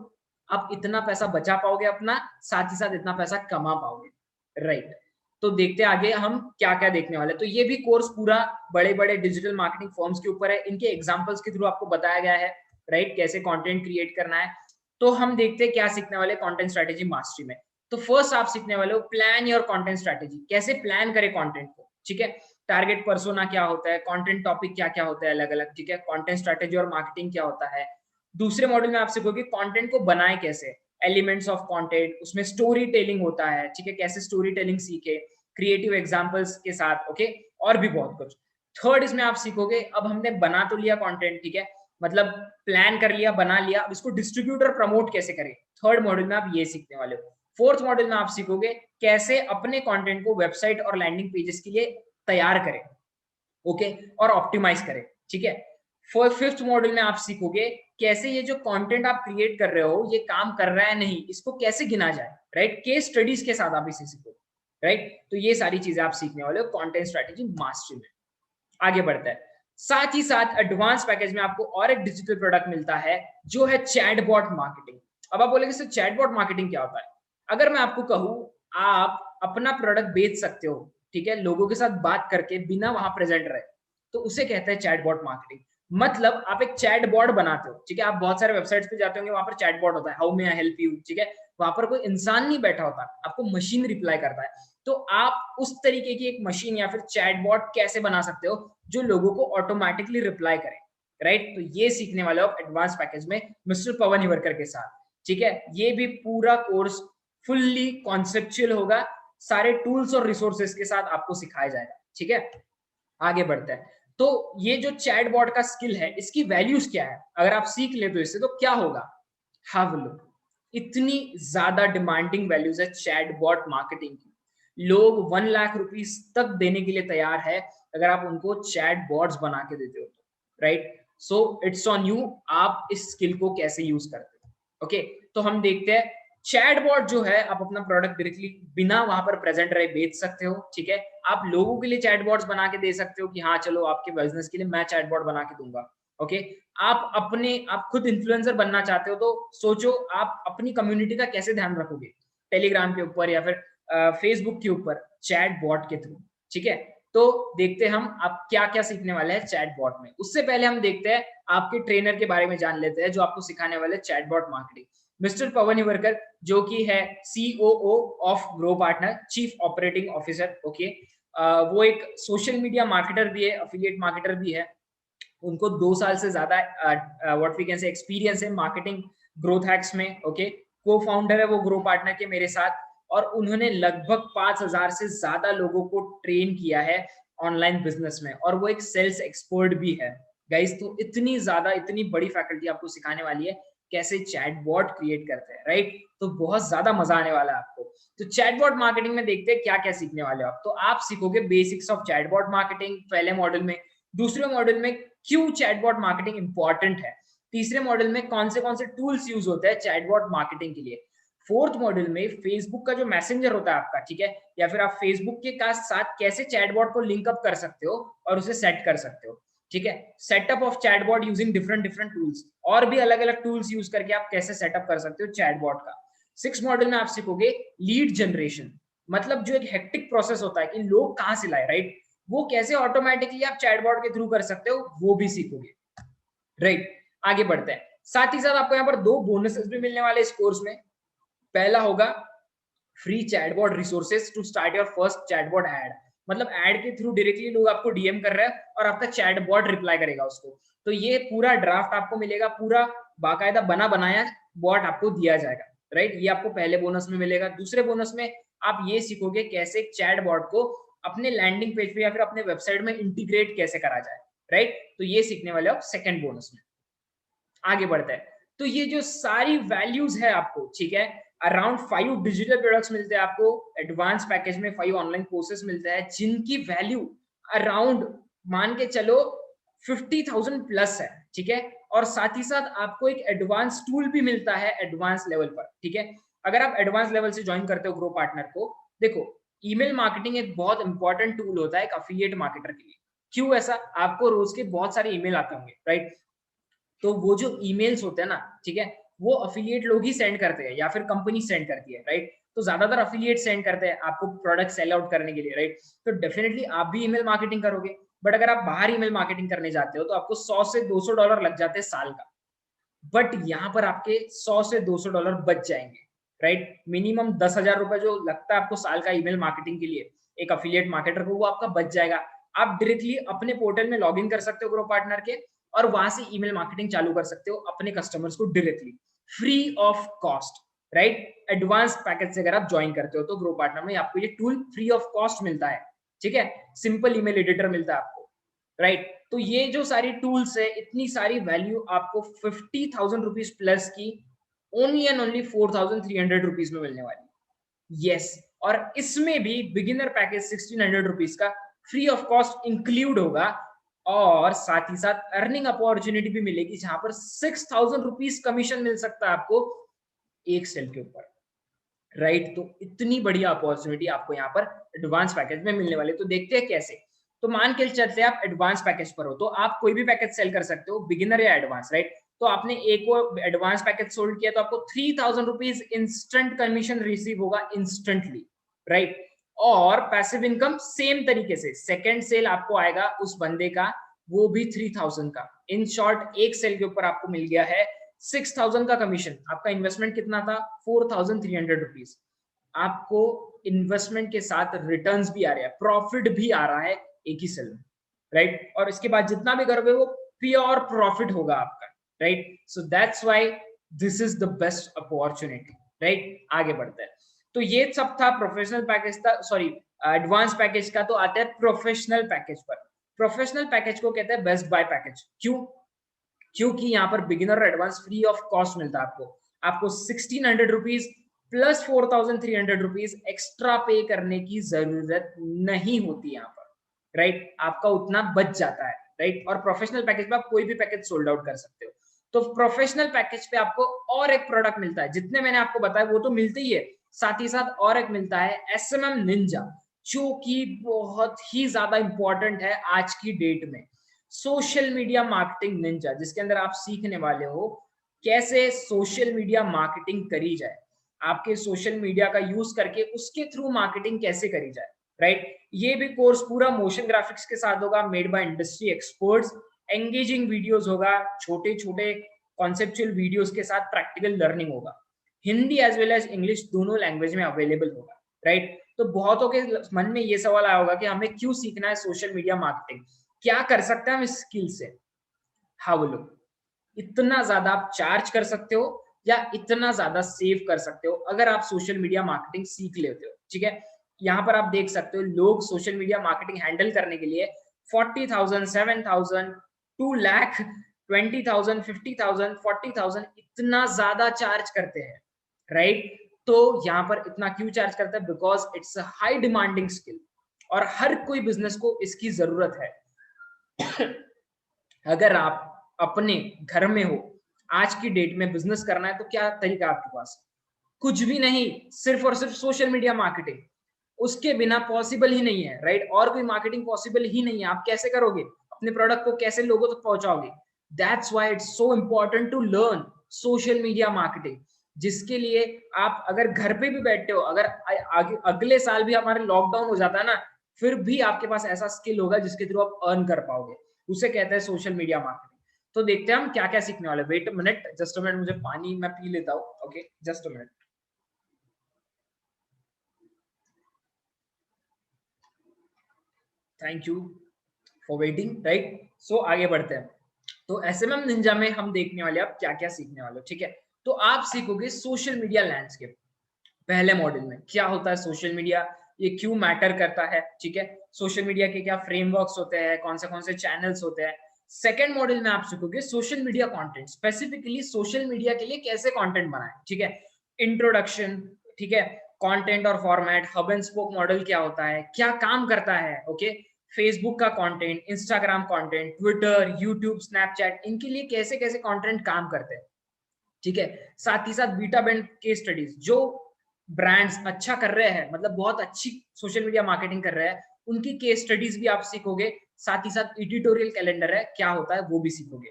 S1: आप इतना पैसा बचा पाओगे अपना, साथ ही साथ इतना पैसा कमा पाओगे, राइट। तो देखते हैं आगे हम क्या क्या देखने वाले। तो ये भी कोर्स पूरा बड़े बड़े डिजिटल मार्केटिंग फर्म्स के ऊपर है, इनके एग्जांपल्स के थ्रू आपको बताया गया है, राइट, कैसे कंटेंट क्रिएट करना है। तो हम देखते हैं क्या सीखने वाले कंटेंट स्ट्रेटेजी मास्टरी में। तो फर्स्ट आप सीखने वाले हो प्लान योर कंटेंट स्ट्रेटेजी, कैसे प्लान करें कंटेंट को, ठीक है। टारगेट पर्सोना क्या होता है, कंटेंट टॉपिक क्या क्या होता है अलग अलग, ठीक है, कंटेंट स्ट्रेटेजी और मार्केटिंग क्या होता है। दूसरे मॉड्यूल में आप सीखोगे कंटेंट को बनाए कैसे, एलिमेंट्स ऑफ कंटेंट, उसमें स्टोरी टेलिंग होता है, ठीक है, कैसे स्टोरी टेलिंग सीखे क्रिएटिव एग्जांपल्स के साथ, ओके, और भी बहुत कुछ। थर्ड इसमें आप सीखोगे, अब हमने बना तो लिया कंटेंट, ठीक है, मतलब प्लान कर लिया, बना लिया, अब इसको डिस्ट्रीब्यूट और प्रमोट कैसे करें। थर्ड मॉड्यूल में आप ये सीखने वाले हो। फोर्थ मॉड्यूल में आप सीखोगे कैसे अपने कंटेंट को वेबसाइट और लैंडिंग पेजेस के लिए तैयार करें, ओके, और ऑप्टिमाइज करें, ठीक है। फिफ्थ मॉड्यूल में आप सीखोगे कैसे ये जो कंटेंट आप क्रिएट कर रहे हो ये काम कर रहा है नहीं, इसको कैसे गिना जाए, राइट, केस स्टडीज के साथ आप इसे सीखोगे, राइट। तो ये सारी चीजें आप सीखने वाले हो कंटेंट स्ट्रेटेजी मास्टरी में। आगे बढ़ता है साथ ही साथ एडवांस पैकेज में आपको और एक डिजिटल प्रोडक्ट मिलता है जो है चैटबॉट मार्केटिंग। अब आप बोलेंगे सर चैटबॉट मार्केटिंग क्या होता है? अगर मैं आपको कहूं आप अपना प्रोडक्ट बेच सकते हो, ठीक है, लोगों के साथ बात करके बिना वहां प्रेजेंट रहे, तो उसे कहते हैं चैटबॉट मार्केटिंग। मतलब आप एक चैटबॉट बनाते हो, ठीक है, आप बहुत सारे वेबसाइट्स पे जाते होंगे, वहां पर चैटबॉट होता है, how may I help you, ठीक है, वहां पर कोई इंसान नहीं बैठा होता, आपको मशीन रिप्लाई करता है। तो आप उस तरीके की एक मशीन या फिर चैटबॉट कैसे बना सकते हो जो लोगों को ऑटोमेटिकली रिप्लाई करे, राइट? तो ये सीखने वाले हो एडवांस पैकेज में मिस्टर पवन हिवरकर के साथ, ठीक है। ये भी पूरा कोर्स फुल्ली कॉन्सेप्चुअल होगा, सारे टूल्स और रिसोर्सेज के साथ आपको सिखाया जाएगा, ठीक है। आगे बढ़ते हैं। तो ये जो चैटबॉट का स्किल है, इसकी वैल्यूज क्या है? अगर आप सीख ले तो इससे तो क्या होगा? Have a look. इतनी ज्यादा डिमांडिंग वैल्यूज है चैटबॉट मार्केटिंग की। लोग 1 लाख रुपीस तक देने के लिए तैयार है अगर आप उनको चैटबॉट्स बना के देते हो तो, right? So it's on you, आप इस स्किल को कैसे यूज करते हो। ओके, तो हम देखते हैं चैटबॉट जो है, आप अपना प्रोडक्ट डायरेक्टली बिना वहां पर प्रेजेंट रहे बेच सकते हो, ठीक है। आप लोगों के लिए चैटबॉट्स बना के दे सकते हो कि हाँ चलो आपके बिजनेस के लिए मैं चैटबॉट बना के दूंगा, ओके। आप खुद इन्फ्लुएंसर बनना चाहते हो तो सोचो आप अपनी कम्युनिटी का कैसे ध्यान रखोगे, टेलीग्राम के ऊपर या फिर फेसबुक के ऊपर चैटबॉट के थ्रू, ठीक है। तो देखते हैं हम आप क्या क्या सीखने वाले हैं चैटबॉट में। उससे पहले हम देखते हैं आपके ट्रेनर के बारे में जान लेते हैं जो आपको सिखाने वाले चैटबॉट मार्केटिंग, मिस्टर पवन हिवरकर, जो कि है COO of grow partner, chief operating officer, okay. वो एक सोशल मीडिया मार्केटर भी है, अफिलिएट मार्केटर भी है। उनको 2 साल से ज्यादा what we can say experience है मार्केटिंग ग्रोथ हैक्स में, ओके। को फाउंडर है वो ग्रो पार्टनर के मेरे साथ, और उन्होंने लगभग 5000 से ज्यादा लोगों को ट्रेन किया है ऑनलाइन बिजनेस में, और वो एक सेल्स एक्सपर्ट भी है गाइस। तो इतनी ज्यादा, इतनी बड़ी फैकल्टी आपको सिखाने वाली है कैसे चैटबॉट क्रिएट करते हैं, राइट? तो बहुत ज्यादा मजा आने वाला है आपको। तो चैटबॉट मार्केटिंग में देखते हैं क्या क्या सीखने वाले हो आप। तो आप सीखोगे बेसिक्स ऑफ चैटबॉट मार्केटिंग पहले मॉड्यूल में, दूसरे मॉड्यूल में क्यों चैटबॉट मार्केटिंग इंपॉर्टेंट है, तीसरे मॉड्यूल में कौन से टूल्स यूज होते हैं चैटबॉट मार्केटिंग के लिए, फोर्थ मॉड्यूल में फेसबुक का जो मैसेंजर होता है आपका, ठीक है, या फिर आप फेसबुक के साथ कैसे चैटबॉट को लिंकअप कर सकते हो और उसे सेट कर सकते हो, ठीक है। Setup of chatbot using different different tools, और भी अलग अलग टूल्स यूज करके आप कैसे सेटअप कर सकते हो चैटबॉट का। 6 मॉड्यूल में आप सीखोगे लीड जनरेशन, मतलब जो एक हेक्टिक प्रोसेस होता है कि लोग कहां से लाए, राइट, वो कैसे ऑटोमेटिकली आप चैटबॉट के थ्रू कर सकते हो, वो भी सीखोगे, राइट। आगे बढ़ते हैं। साथ ही साथ आपको यहाँ पर 2 बोनसेस भी मिलने वाले इस कोर्स में। पहला होगा free chatbot resources to start your first chatbot ad, मतलब एड के थ्रू डायरेक्टली लोग आपको डीएम कर रहे हैं और आपका चैटबॉट रिप्लाई करेगा उसको। तो ये पूरा ड्राफ्ट आपको मिलेगा, पूरा बाकायदा बना बनाया बॉट आपको दिया जाएगा, राइट। ये आपको पहले बोनस में मिलेगा। दूसरे बोनस में आप ये सीखोगे कैसे चैटबॉट को अपने लैंडिंग पेज पे या फिर अपने वेबसाइट में इंटीग्रेट कैसे करा जाए, राइट। तो ये सीखने वाले आप सेकंड बोनस में। आगे बढ़ते हैं। तो ये जो सारी वैल्यूज है आपको, ठीक है, अराउंड 5 डिजिटल प्रोडक्ट्स मिलते हैं आपको एडवांस पैकेज में, 5 ऑनलाइन कोर्सेज मिलते हैं जिनकी वैल्यू अराउंड मान के चलो 50,000 प्लस है, ठीक है। और साथ ही साथ आपको एक एडवांस टूल भी मिलता है एडवांस लेवल पर, ठीक है। अगर आप एडवांस लेवल से ज्वाइन करते हो ग्रो पार्टनर को, देखो ईमेल मार्केटिंग एक बहुत इंपॉर्टेंट टूल होता है एक अफिलिएट मार्केटर के लिए। क्यों ऐसा? आपको रोज के बहुत सारे ईमेल आते होंगे, राइट। तो वो जो ईमेल्स होते हैं ना, ठीक है, वो अफिलिएट लोग ही सेंड करते हैं या फिर कंपनी सेंड करती है, राइट। तो ज्यादातर अफिलिएट सेंड करते हैं आपको प्रोडक्ट सेल आउट करने के लिए, राइट। तो डेफिनेटली आप भी ईमेल मार्केटिंग करोगे, बट अगर आप बाहर ईमेल मार्केटिंग करने जाते हो तो आपको 100 से 200 डॉलर लग जाते हैं साल का, बट यहाँ पर आपके 100 से 200 डॉलर बच जाएंगे, राइट। मिनिमम 10,000 रुपए जो लगता है आपको साल का ईमेल मार्केटिंग के लिए एक अफिलिएट मार्केटर को, वो आपका बच जाएगा। आप डायरेक्टली अपने पोर्टल में लॉग इन कर सकते हो ग्रो पार्टनर के, और वहां से ईमेल मार्केटिंग चालू कर सकते हो अपने कस्टमर्स को directly free of cost, right. Advance package से अगर आप ज्वाइन करते हो तो ग्रो पार्टनर में आपको ये टूल फ्री ऑफ कॉस्ट मिलता है, ठीक है। सिंपल ईमेल एडिटर मिलता है आपको, राइट। तो ये जो सारी टूल्स है, इतनी सारी वैल्यू आपको 50,000 रुपीज प्लस की ओनली एंड ओनली 4,300 रुपीज में मिलने वाली, यस। और इसमें भी बिगिनर पैकेज 1,600 रुपीज का फ्री ऑफ कॉस्ट इंक्लूड होगा, और साथ ही साथ अर्निंग अपॉर्चुनिटी भी मिलेगी जहां पर 6,000 रुपीज कमीशन मिल सकता है आपको एक सेल के ऊपर, राइट। तो इतनी बढ़िया अपॉर्चुनिटी आपको यहाँ पर एडवांस पैकेज में मिलने वाली। तो देखते हैं कैसे। तो मान के चलते आप एडवांस पैकेज पर हो, तो आप कोई भी पैकेज सेल कर सकते हो, बिगिनर या एडवांस, राइट। तो आपने एक वो एडवांस पैकेज सोल्ड किया तो आपको 3000 रुपीज इंस्टेंट कमीशन रिसीव होगा इंस्टेंटली, राइट। और पैसिव इनकम सेम तरीके से सेकंड सेल आपको आएगा उस बंदे का, वो भी 3000 का। इन शॉर्ट एक सेल के ऊपर आपको मिल गया है 6000 का कमीशन। आपका इन्वेस्टमेंट कितना था? 4300 रुपीज। आपको इन्वेस्टमेंट के साथ रिटर्न्स भी आ रहे हैं, प्रॉफिट भी आ रहा है एक ही सेल में, राइट। और इसके बाद जितना भी करोगे वो प्योर प्रॉफिट होगा आपका, right. So that's why this is the best opportunity, right. आगे बढ़ते हैं। तो ये सब था प्रोफेशनल पैकेज था, सॉरी एडवांस पैकेज का। तो आते हैं प्रोफेशनल पैकेज पर। प्रोफेशनल पैकेज को कहते हैं बेस्ट बाय पैकेज। क्यों? क्योंकि यहाँ पर बिगिनर और एडवांस फ्री ऑफ कॉस्ट मिलता है आपको। आपको 1600 रुपीज प्लस 4300 रुपीज एक्स्ट्रा पे करने की जरूरत नहीं होती यहाँ पर, राइट। आपका उतना बच जाता है, राइट। और प्रोफेशनल पैकेज में आप कोई भी पैकेज सोल्ड आउट कर सकते हो। तो प्रोफेशनल पैकेज पे आपको और एक प्रोडक्ट मिलता है, जितने मैंने आपको बताया वो तो मिलते ही है, साथ ही साथ और एक मिलता है SMM निंजा, जो कि बहुत ही ज्यादा इंपॉर्टेंट है आज की डेट में। सोशल मीडिया मार्केटिंग निंजा, जिसके अंदर आप सीखने वाले हो कैसे सोशल मीडिया मार्केटिंग करी जाए, आपके सोशल मीडिया का यूज करके उसके थ्रू मार्केटिंग कैसे करी जाए, राइट। ये भी कोर्स पूरा मोशन ग्राफिक्स के साथ होगा, made by industry experts. Engaging videos होगा, छोटे छोटे कॉन्सेप्चुअल वीडियोस के साथ प्रैक्टिकल लर्निंग होगा। Hindi as well as English दोनों लैंग्वेज में अवेलेबल होगा, राइट। तो बहुतों के मन में ये सवाल आया होगा कि हमें क्यों सीखना है सोशल मीडिया मार्केटिंग, क्या कर सकते हैं हम इस स्किल से। हाँ बोलो, इतना ज्यादा आप चार्ज कर सकते हो या इतना ज्यादा सेव कर सकते हो अगर आप सोशल मीडिया मार्केटिंग सीख लेते हो, ठीक है। यहाँ पर आप देख सकते हो लोग सोशल मीडिया मार्केटिंग हैंडल करने के लिए 40,000, 7,000, 2 लाख, 20,000, 50,000, 40,000 इतना ज्यादा चार्ज करते हैं, राइट। तो यहाँ पर इतना क्यों चार्ज करते हैं? Because it's a high demanding skill और हर कोई बिजनेस को इसकी जरूरत है। अगर आप अपने घर में हो, आज की डेट में बिजनेस करना है तो क्या तरीका आपके पास? कुछ भी नहीं, सिर्फ और सिर्फ सोशल मीडिया मार्केटिंग। उसके बिना पॉसिबल ही नहीं है, राइट। और कोई मार्केटिंग पॉसिबल ही नहीं है। आप कैसे करोगे? अपने प्रोडक्ट को कैसे लोगों तक पहुंचाओगे? That's why it's so important to learn social media marketing, जिसके लिए आप अगर घर पे भी बैठे हो, अगर आगे अगले साल भी हमारे लॉकडाउन हो जाता है ना, फिर भी आपके पास ऐसा स्किल होगा जिसके थ्रू आप अर्न कर पाओगे। उसे कहते हैं सोशल मीडिया मार्केटिंग। तो देखते हैं हम क्या क्या सीखने वाले। Wait a minute, just a minute, मुझे पानी मैं पी लेता हूँ। Okay, just a minute. Thank you for waiting, right. So आगे बढ़ते हैं। तो SMM निंजा में हम देखने वाले आप क्या क्या सीखने वाले हो, ठीक है। तो आप सीखोगे सोशल मीडिया लैंडस्केप। पहले मॉड्यूल में क्या होता है सोशल मीडिया, ये क्यों मैटर करता है, ठीक है। सोशल मीडिया के क्या फ्रेमवर्क्स होते हैं, कौन से चैनल्स होते हैं। सेकेंड मॉड्यूल में आप सीखोगे social media content, specifically social media के लिए कैसे कंटेंट बनाएं, ठीक है। इंट्रोडक्शन, ठीक है। कंटेंट और format, hub and spoke model क्या होता है, क्या काम करता है, ओके। फेसबुक का content, Instagram content, Twitter, YouTube, Snapchat, इनके लिए कैसे कैसे कंटेंट काम करते हैं, ठीक है। साथ ही साथ बीटा बैंड केस स्टडीज, जो ब्रांड्स अच्छा कर रहे हैं, मतलब बहुत अच्छी सोशल मीडिया मार्केटिंग कर रहे हैं, उनकी केस स्टडीज भी आप सीखोगे। साथ ही साथ एडिटोरियल कैलेंडर है, क्या होता है वो भी सीखोगे।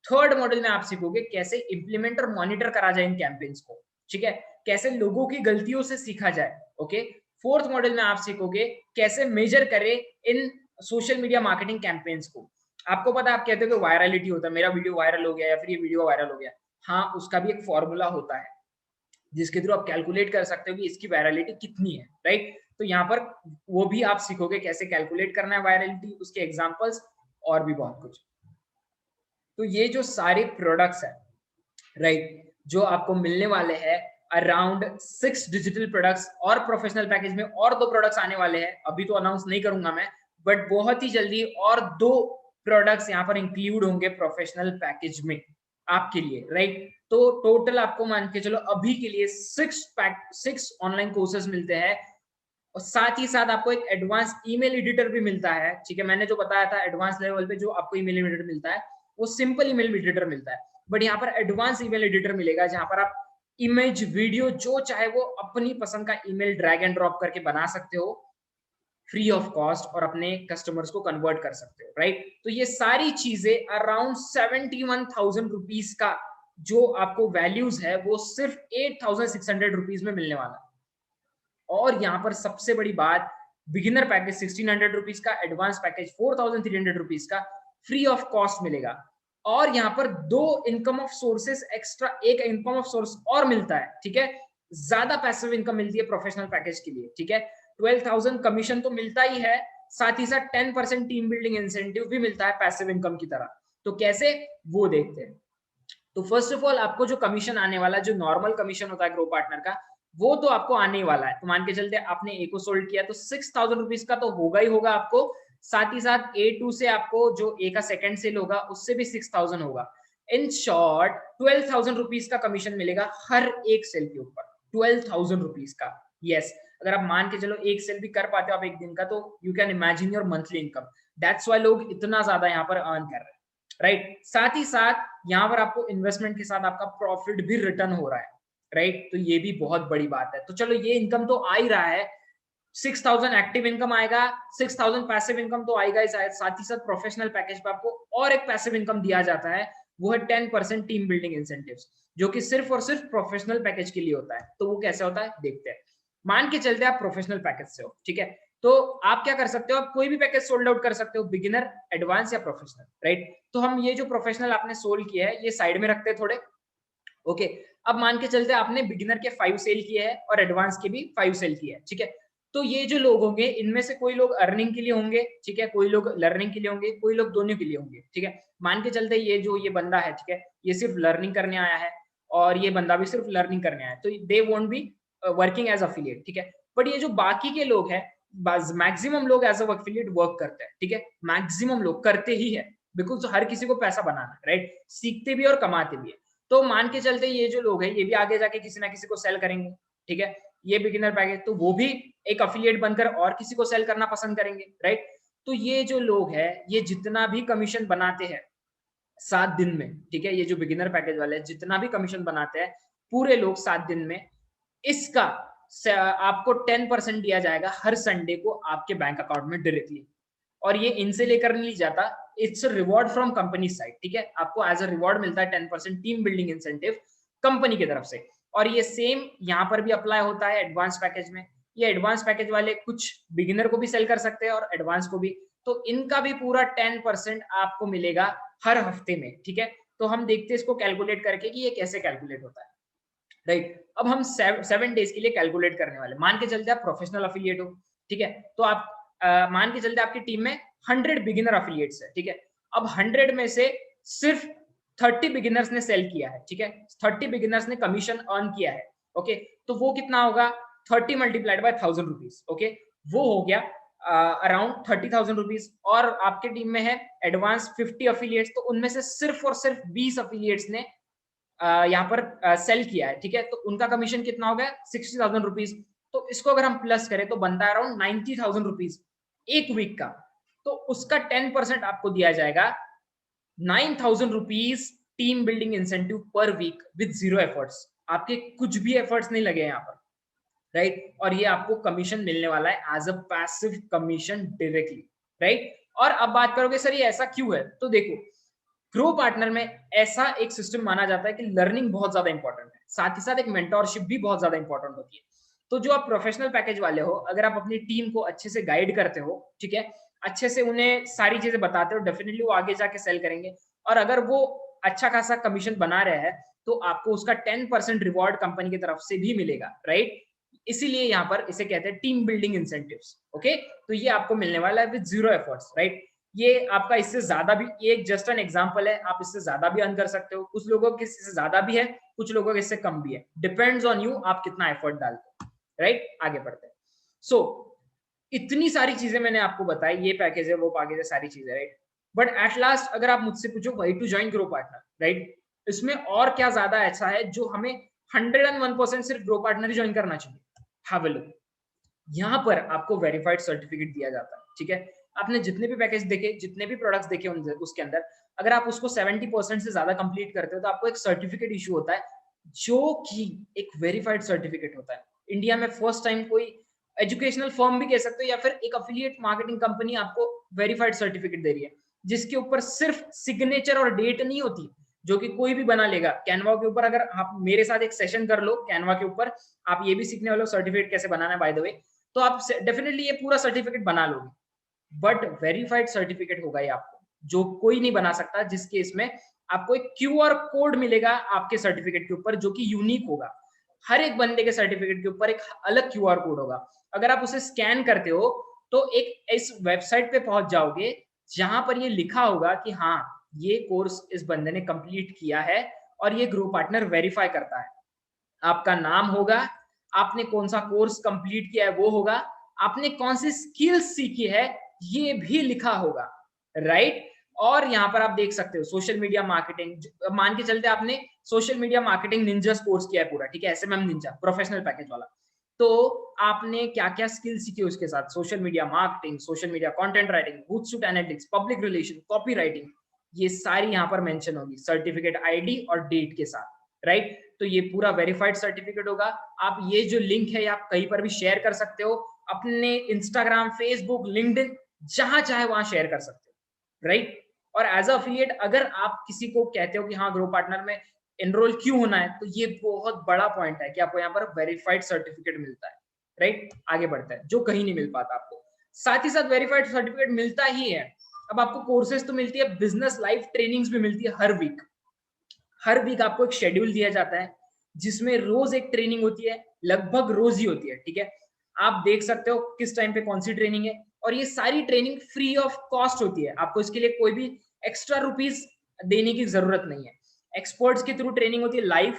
S1: थर्ड मॉडल में आप सीखोगे कैसे इंप्लीमेंट और मॉनिटर करा जाए इन कैंपेन्स को, ठीक है। कैसे लोगों की गलतियों से सीखा जाए, ओके। फोर्थ मॉडल में आप सीखोगे कैसे मेजर करें इन सोशल मीडिया मार्केटिंग कैंपेन्स को। आपको पता है, आप कहते हो कि वायरलिटी होता है, मेरा वीडियो वायरल हो गया या फिर ये वीडियो वायरल हो गया। हाँ, उसका भी एक फॉर्मूला होता है जिसके थ्रू आप कैलकुलेट कर सकते हो कि इसकी वायरलिटी कितनी है, राइट। तो यहाँ पर वो भी आप सीखोगे कैसे कैलकुलेट करना है वायरलिटी, उसके एग्जांपल्स और भी बहुत कुछ। तो ये जो सारे प्रोडक्ट्स है, राइट, जो आपको मिलने वाले हैं अराउंड 6 डिजिटल प्रोडक्ट्स, और प्रोफेशनल पैकेज में और 2 प्रोडक्ट्स आने वाले हैं, अभी तो अनाउंस नहीं करूंगा मैं, बट बहुत ही जल्दी और 2 प्रोडक्ट्स यहाँ पर इंक्लूड होंगे प्रोफेशनल पैकेज में आपके लिए, राइट। तो टोटल आपको मान के चलो अभी के लिए 6 ऑनलाइन कोर्सेज मिलते हैं, और साथ ही साथ आपको एक एडवांस ईमेल एडिटर भी मिलता है, ठीक है। मैंने जो बताया था एडवांस लेवल पे जो आपको ईमेल एडिटर मिलता है वो सिंपल ईमेल एडिटर मिलता है, बट यहाँ पर एडवांस ईमेल एडिटर मिलेगा जहां पर आप इमेज, वीडियो जो चाहे वो अपनी पसंद का ईमेल ड्रैग एंड ड्रॉप करके बना सकते हो। फ्री ऑफ कॉस्ट और अपने कस्टमर्स को कन्वर्ट कर सकते हो, राइट। तो ये सारी चीजें अराउंड 71,000 रुपीज का जो आपको वैल्यूज है वो सिर्फ 8,600 रुपीज में मिलने वाला। और यहाँ पर सबसे बड़ी बात, बिगिनर पैकेज 1600 रुपीज का, एडवांस पैकेज 4,300 रुपीज का फ्री ऑफ कॉस्ट मिलेगा। और यहाँ पर दो इनकम ऑफ सोर्सेस एक्स्ट्रा, एक इनकम ऑफ सोर्स और मिलता है, ठीक है। ज्यादा पैसिव इनकम मिलती है प्रोफेशनल पैकेज के लिए, ठीक है। 12,000 कमीशन तो मिलता ही है, साथ ही साथ 10% टीम बिल्डिंग इंसेंटिव भी मिलता है पैसिव इनकम की तरह। तो कैसे, वो देखते हैं। तो फर्स्ट ऑफ ऑल आपको जो कमीशन आने वाला, जो नॉर्मल कमीशन होता है ग्रो पार्टनर का, वो तो आपको आने ही वाला है। तो मान के चलते आपने ए को सोल्ड किया तो 6,000 रुपीज का तो होगा ही होगा आपको, साथ ही साथ A2 से आपको जो ए का सेकंड सेल होगा उससे भी 6,000 होगा। इन शॉर्ट 12,000 रुपीज का कमीशन मिलेगा हर एक सेल के ऊपर, 12,000 रुपीज का। यस, अगर आप मान के चलो एक सेल भी कर पाते हो आप एक दिन का, तो you can imagine your monthly income. That's why लोग इतना ज्यादा यहाँ पर अर्न कर रहे हैं, राइट। साथ ही साथ यहाँ पर आपको इन्वेस्टमेंट के साथ आपका प्रॉफिट भी रिटर्न हो रहा है, राइट। तो ये भी बहुत बड़ी बात है। तो चलो ये इनकम तो आ ही रहा है, 6,000 एक्टिव इनकम आएगा, 6,000 पैसिव इनकम तो आएगा ही, साथ ही साथ प्रोफेशनल पैकेज पे आपको और एक पैसिव इनकम दिया जाता है, वो है 10% टीम बिल्डिंग इंसेंटिव्स, जो कि सिर्फ और सिर्फ प्रोफेशनल पैकेज के लिए होता है। तो वो कैसे होता है देखते हैं। मान के चलते आप प्रोफेशनल पैकेज से हो, ठीक है, तो आप क्या कर सकते हो, आप कोई भी पैकेज सोल्ड आउट कर सकते हो, बिगिनर, एडवांस या प्रोफेशनल, राइट। तो हम ये जो प्रोफेशनल आपने सोल्ड किया है ये साइड में रखते हैं थोड़े, ओके। अब मान के चलते आपने बिगिनर के 5 सेल किए हैं और एडवांस के भी 5 सेल किए हैं, ठीक है। तो ये जो लोग होंगे इनमें से कोई लोग अर्निंग के लिए होंगे, ठीक है, कोई लोग लर्निंग के लिए होंगे, कोई लोग दोनों के लिए होंगे, ठीक है। मान के चलते ये बंदा है, ठीक है, ये सिर्फ लर्निंग करने आया है और ये बंदा भी सिर्फ लर्निंग करने आया है, तो they won't be working as affiliate, ठीक है। बट ये जो बाकी के लोग हैं, मैक्सिमम लोग एज अफिलिएट वर्क करते हैं, ठीक है, मैक्सिमम लोग करते ही है, बिकॉज हर किसी को पैसा बनाना है, राइट, सीखते भी और कमाते भी है। तो मान के चलते ये जो लोग हैं ये भी आगे जाके किसी ना किसी को सेल करेंगे, ठीक है, ये बिगिनर पैकेज, तो वो भी एक अफिलिएट बनकर और किसी को सेल करना पसंद करेंगे, राइट। तो ये जो लोग हैं ये जितना भी कमीशन बनाते हैं 7 दिन में, ठीक है, ये जो बिगिनर पैकेज वाले हैं जितना भी कमीशन बनाते हैं पूरे लोग 7 दिन में, इसका आपको 10% दिया जाएगा हर संडे को आपके बैंक अकाउंट में डायरेक्टली। और ये इनसे लेकर नहीं जाता, it's reward from company side, ठीक है, आपको एज अ रिवॉर्ड मिलता है 10% टीम बिल्डिंग इंसेंटिव कंपनी की तरफ से। और ये सेम यहाँ पर भी अप्लाई होता है एडवांस पैकेज में। ये एडवांस पैकेज वाले कुछ बिगिनर को भी सेल कर सकते हैं और एडवांस को भी, तो इनका भी पूरा 10% आपको मिलेगा हर हफ्ते में, ठीक है। तो हम देखते हैं इसको कैलकुलेट करके कि ये कैसे कैलकुलेट होता है, राइट। अब हम 7 डेज के लिए कैलकुलेट करने वाले। मान के चलते आप प्रोफेशनल अफिलिएट हो, ठीक है, तो आप मान के चलते आपकी टीम में 100 बिगिनर अफिलिएट्स है, ठीक है। अब 100 में से सिर्फ 30 बिगिनर्स ने सेल किया है, ठीक है, 30 बिगिनर्स ने कमीशन अर्न किया है, ओके। तो वो कितना होगा, 30 मल्टीप्लाइड बाय 1,000 रुपीज, ओके, वो हो गया अराउंड 30,000 रुपीज। और आपके टीम में है एडवांस 50 अफिलिएट्स, तो उनमें से सिर्फ और सिर्फ 20 अफिलिएट्स ने यहाँ पर सेल किया है, ठीक है, तो उनका कमीशन कितना हो गया 60,000 रुपीज। तो इसको अगर हम प्लस करें तो बनता है अराउंड 90,000 रुपीज एक वीक का। तो उसका 10% आपको दिया जाएगा 9,000 rupees team building incentive per week with 0 efforts. आपके कुछ भी एफर्ट्स नहीं लगे यहाँ पर, राइट। और ये आपको कमीशन मिलने वाला है as a passive commission directly, right. और अब बात करोगे सर ये ऐसा क्यों है, तो देखो ग्रो पार्टनर में ऐसा एक सिस्टम माना जाता है कि लर्निंग बहुत ज्यादा इंपॉर्टेंट है, साथ ही साथ एक मेंटोरशिप भी बहुत ज्यादा इंपॉर्टेंट होती है। तो जो आप प्रोफेशनल पैकेज वाले हो, अगर आप अपनी टीम को अच्छे से गाइड करते हो, ठीक है, अच्छे से उन्हें सारी चीजें बताते हो, डेफिनेटली वो आगे जाके सेल करेंगे। और अगर वो अच्छा खासा कमीशन बना रहे हैं तो आपको उसका 10% रिवॉर्ड कंपनी की तरफ से भी मिलेगा, राइट। इसीलिए यहाँ पर इसे कहते हैं टीम बिल्डिंग इंसेंटिव्स, ओके। तो ये आपको मिलने वाला है विद 0 एफर्ट्स, राइट। ये आपका इससे ज्यादा भी, एक जस्ट एन एग्जांपल है, आप इससे ज्यादा भी अर्न कर सकते हो, कुछ लोगों के इससे ज्यादा भी है, कुछ लोगों के इससे कम भी है, डिपेंड्स ऑन यू आप कितना एफर्ट डालते हो, राइट। आगे बढ़ते हैं। सो इतनी सारी चीजें मैंने आपको बताई, ये पैकेज है वो पैकेज है, सारी चीजें, राइट। बट एट लास्ट अगर आप मुझसे पूछो why to join grow partner, right, इसमें और क्या ज्यादा ऐसा है जो हमें 101% सिर्फ ग्रो पार्टनर ही ज्वाइन करना चाहिए। हैव अ लुक, यहाँ पर आपको वेरीफाइड सर्टिफिकेट दिया जाता है, ठीक है। आपने जितने भी पैकेज देखे, जितने भी प्रोडक्ट्स देखे उसके अंदर अगर आप उसको 70% से ज्यादा कंप्लीट करते हो तो आपको एक सर्टिफिकेट इशू होता है जो कि एक वेरीफाइड सर्टिफिकेट होता है। इंडिया में फर्स्ट टाइम कोई एजुकेशनल फर्म भी कह सकते हो, या फिर एक अफिलिएट मार्केटिंग कंपनी आपको वेरीफाइड सर्टिफिकेट दे रही है, जिसके ऊपर सिर्फ सिग्नेचर और डेट नहीं होती, जो कि कोई भी बना लेगा। कैनवा के ऊपर अगर आप मेरे साथ एक सेशन कर लो कैनवा के ऊपर, आप ये भी सीखने वाले हो सर्टिफिकेट कैसे बनाना है बाय द वे, तो आप डेफिनेटली ये पूरा सर्टिफिकेट बना लोगे। बट वेरीफाइड सर्टिफिकेट होगा ये आपको, जो कोई नहीं बना सकता, जिसके इसमें आपको एक क्यूआर कोड मिलेगा आपके सर्टिफिकेट के ऊपर, जो कि यूनिक होगा। हर एक बंदे के सर्टिफिकेट के ऊपर एक अलग क्यूआर कोड होगा। अगर आप उसे स्कैन करते हो तो एक इस वेबसाइट पे पहुंच जाओगे जहां पर ये लिखा होगा कि हाँ, ये कोर्स इस बंदे ने कंप्लीट किया है और ये ग्रो पार्टनर वेरीफाई करता है। आपका नाम होगा, आपने कौन सा कोर्स कंप्लीट किया है वो होगा, आपने कौन सी स्किल्स सीखी है ये भी लिखा होगा, राइट। और यहाँ पर आप देख सकते हो सोशल मीडिया मार्केटिंग, मान के चलते आपने social media marketing Ninja course किया है पूरा, ठीक है, एसएमएम निंजा प्रोफेशनल पैकेज वाला, तो आपने क्या क्या स्किल सीखी उसके साथ, social media marketing, social media content writing, bootstrap analytics, public relation, copy writing, ये सारी यहाँ पर मेंशन होगी सर्टिफिकेट आईडी और डेट के साथ, राइट। तो ये पूरा वेरीफाइड सर्टिफिकेट होगा। आप ये जो लिंक है आप कहीं पर भी शेयर कर सकते हो, अपने इंस्टाग्राम, फेसबुक, लिंक्डइन, जहां चाहे वहां शेयर कर सकते हो, राइट। और एज अ अफिलिएट अगर आप किसी को कहते हो कि हाँ ग्रो पार्टनर में एनरोल क्यों होना है, तो ये बहुत बड़ा पॉइंट है कि आपको यहाँ पर वेरीफाइड सर्टिफिकेट मिलता है, राइट। आगे बढ़ता है, जो कहीं नहीं मिल पाता आपको। साथ ही साथ वेरीफाइड सर्टिफिकेट मिलता ही है, अब आपको कोर्सेज तो मिलती है, बिजनेस लाइफ ट्रेनिंग्स भी मिलती है हर वीक। हर वीक आपको एक शेड्यूल दिया जाता है जिसमें रोज एक ट्रेनिंग होती है, लगभग रोज ही होती है, ठीक है। आप देख सकते हो किस टाइम पे कौन सी ट्रेनिंग है, और ये सारी ट्रेनिंग फ्री ऑफ कॉस्ट होती है, आपको इसके लिए कोई भी एक्स्ट्रा रुपीज देने की जरूरत नहीं है। एक्सपर्ट्स के थ्रू ट्रेनिंग होती है, लाइव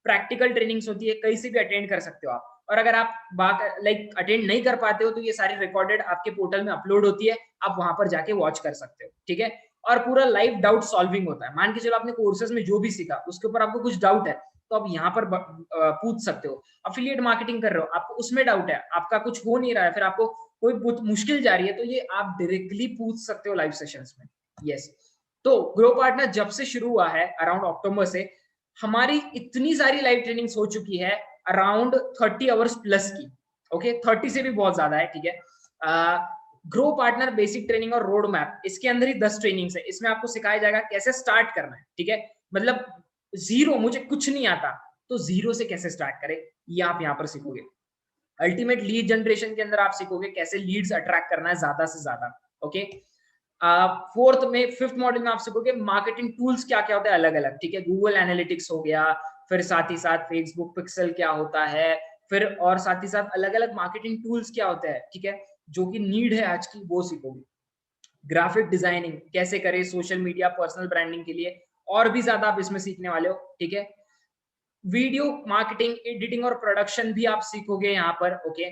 S1: प्रैक्टिकल ट्रेनिंग्स होती है, कहीं से भी अटेंड कर सकते हो आप। और अगर आप अटेंड नहीं कर पाते हो तो ये सारी रिकॉर्डेड आपके पोर्टल में अपलोड होती है, आप वहां पर जाके वॉच कर सकते हो, ठीक है। और पूरा लाइव डाउट सॉल्विंग होता है। मान के चलो आपने कोर्सेज में जो भी सीखा उसके ऊपर आपको कुछ डाउट है, तो आप यहाँ पर पूछ सकते हो। अफिलिएट मार्केटिंग कर रहे हो, आपको उसमें डाउट है, आपका कुछ हो नहीं रहा है, फिर आपको कोई मुश्किल जा रही है, तो ये आप डायरेक्टली पूछ सकते हो लाइव सेशंस में। यस, तो ग्रो पार्टनर जब से शुरू हुआ है अराउंड अक्टूबर से, हमारी इतनी सारी लाइव ट्रेनिंग्स हो चुकी है, अराउंड 30 आवर्स प्लस की, ओके, 30 से भी बहुत ज्यादा है, ठीक है। ग्रो पार्टनर बेसिक ट्रेनिंग और रोड मैप, इसके अंदर ही 10 ट्रेनिंग्स है, इसमें आपको सिखाया जाएगा कैसे स्टार्ट करना है, ठीक है। मतलब जीरो, मुझे कुछ नहीं आता, तो जीरो से कैसे स्टार्ट करें ये आप यहाँ पर सीखोगे। अल्टीमेट लीड जनरेशन के अंदर आप सीखोगे कैसे लीड्स अट्रैक्ट करना है ज्यादा से ज्यादा, ओके। फिफ्थ मॉड्यूल में आप सीखोगे मार्केटिंग टूल्स क्या क्या होता है अलग अलग, ठीक है। गूगल एनालिटिक्स हो गया, फिर साथ ही साथ फेसबुक पिक्सल क्या होता है, फिर और साथ ही साथ अलग अलग मार्केटिंग टूल्स क्या होता है, ठीक है, जो कि नीड है आज की, वो सीखोगे। ग्राफिक डिजाइनिंग कैसे करें सोशल मीडिया पर्सनल ब्रांडिंग के लिए, और भी ज्यादा आप इसमें सीखने वाले हो, ठीक है। वीडियो मार्केटिंग, एडिटिंग और प्रोडक्शन भी आप सीखोगे यहाँ पर, ओके,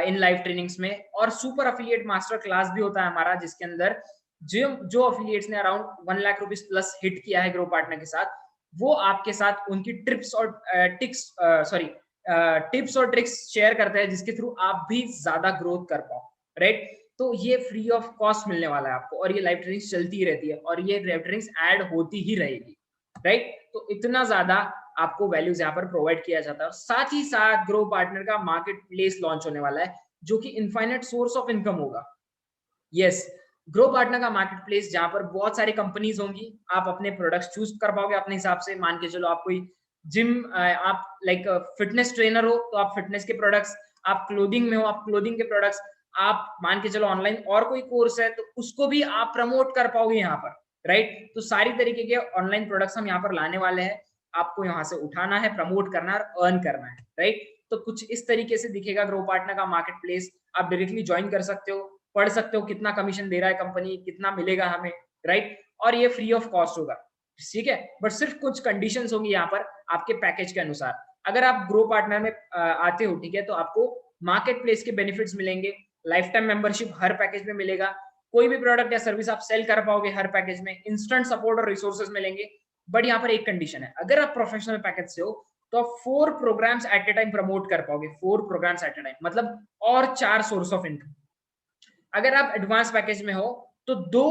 S1: इन लाइव ट्रेनिंग्स में। और सुपर अफिलिएट मास्टर क्लास भी होता है हमारा, जिसके अंदर जो अफिलिएट्स ने around 1 lakh rupees plus hit किया है ग्रो पार्टनर के साथ, वो आपके साथ उनकी टिप्स और ट्रिक्स शेयर करते हैं, जिसके थ्रू आप भी ज्यादा ग्रोथ कर पाओ, राइट। तो ये फ्री ऑफ कॉस्ट मिलने वाला है आपको, और ये लाइव ट्रेनिंग्स चलती ही रहती है, और ये लाइव ट्रेनिंग्स ऐड होती ही रहेगी, राइट। तो इतना ज्यादा आपको वैल्यूज यहाँ पर प्रोवाइड किया जाता है। और साथ ही साथ ग्रो पार्टनर का मार्केट प्लेस लॉन्च होने वाला है, जो कि इनफाइनाइट सोर्स ऑफ इनकम होगा। यस, ग्रो पार्टनर का मार्केट प्लेस जहां पर बहुत सारी कंपनीज होंगी, आप अपने प्रोडक्ट्स चूज कर पाओगे अपने हिसाब से। मान के चलो आप कोई जिम, आप लाइक फिटनेस ट्रेनर हो तो आप फिटनेस के प्रोडक्ट्स, आप क्लोथिंग में हो आप क्लोथिंग के प्रोडक्ट्स, आप मान के चलो ऑनलाइन और कोई कोर्स है तो उसको भी आप प्रमोट कर पाओगे यहाँ पर, राइट। तो सारी तरीके के ऑनलाइन प्रोडक्ट्स हम यहाँ पर लाने वाले हैं, आपको यहाँ से उठाना है, प्रमोट करना है और अर्न करना है, राइट। तो कुछ इस तरीके से दिखेगा ग्रो पार्टनर का मार्केट प्लेस। आप डायरेक्टली ज्वाइन कर सकते हो, पढ़ सकते हो कितना कमीशन दे रहा है कंपनी, कितना मिलेगा हमें, राइट। और ये फ्री ऑफ कॉस्ट होगा, ठीक है। बट सिर्फ कुछ कंडीशंस होंगी यहाँ पर आपके पैकेज के अनुसार। अगर आप ग्रो पार्टनर में आते हो, ठीक है, तो आपको मार्केट प्लेस के बेनिफिट्स मिलेंगे, लाइफ टाइम मेंबरशिप हर पैकेज में मिलेगा, कोई भी प्रोडक्ट या सर्विस आप सेल कर पाओगे हर पैकेज में, इंस्टेंट सपोर्ट और रिसोर्सेज मिलेंगे। बट यहाँ पर एक कंडीशन है, अगर आप प्रोफेशनल पैकेज से हो तो आप 4 programmes at a time promote कर पाओगे, 4 प्रोग्राम्स एट ए टाइम, मतलब और 4 सोर्स ऑफ इनकम। अगर आप एडवांस पैकेज में हो तो 2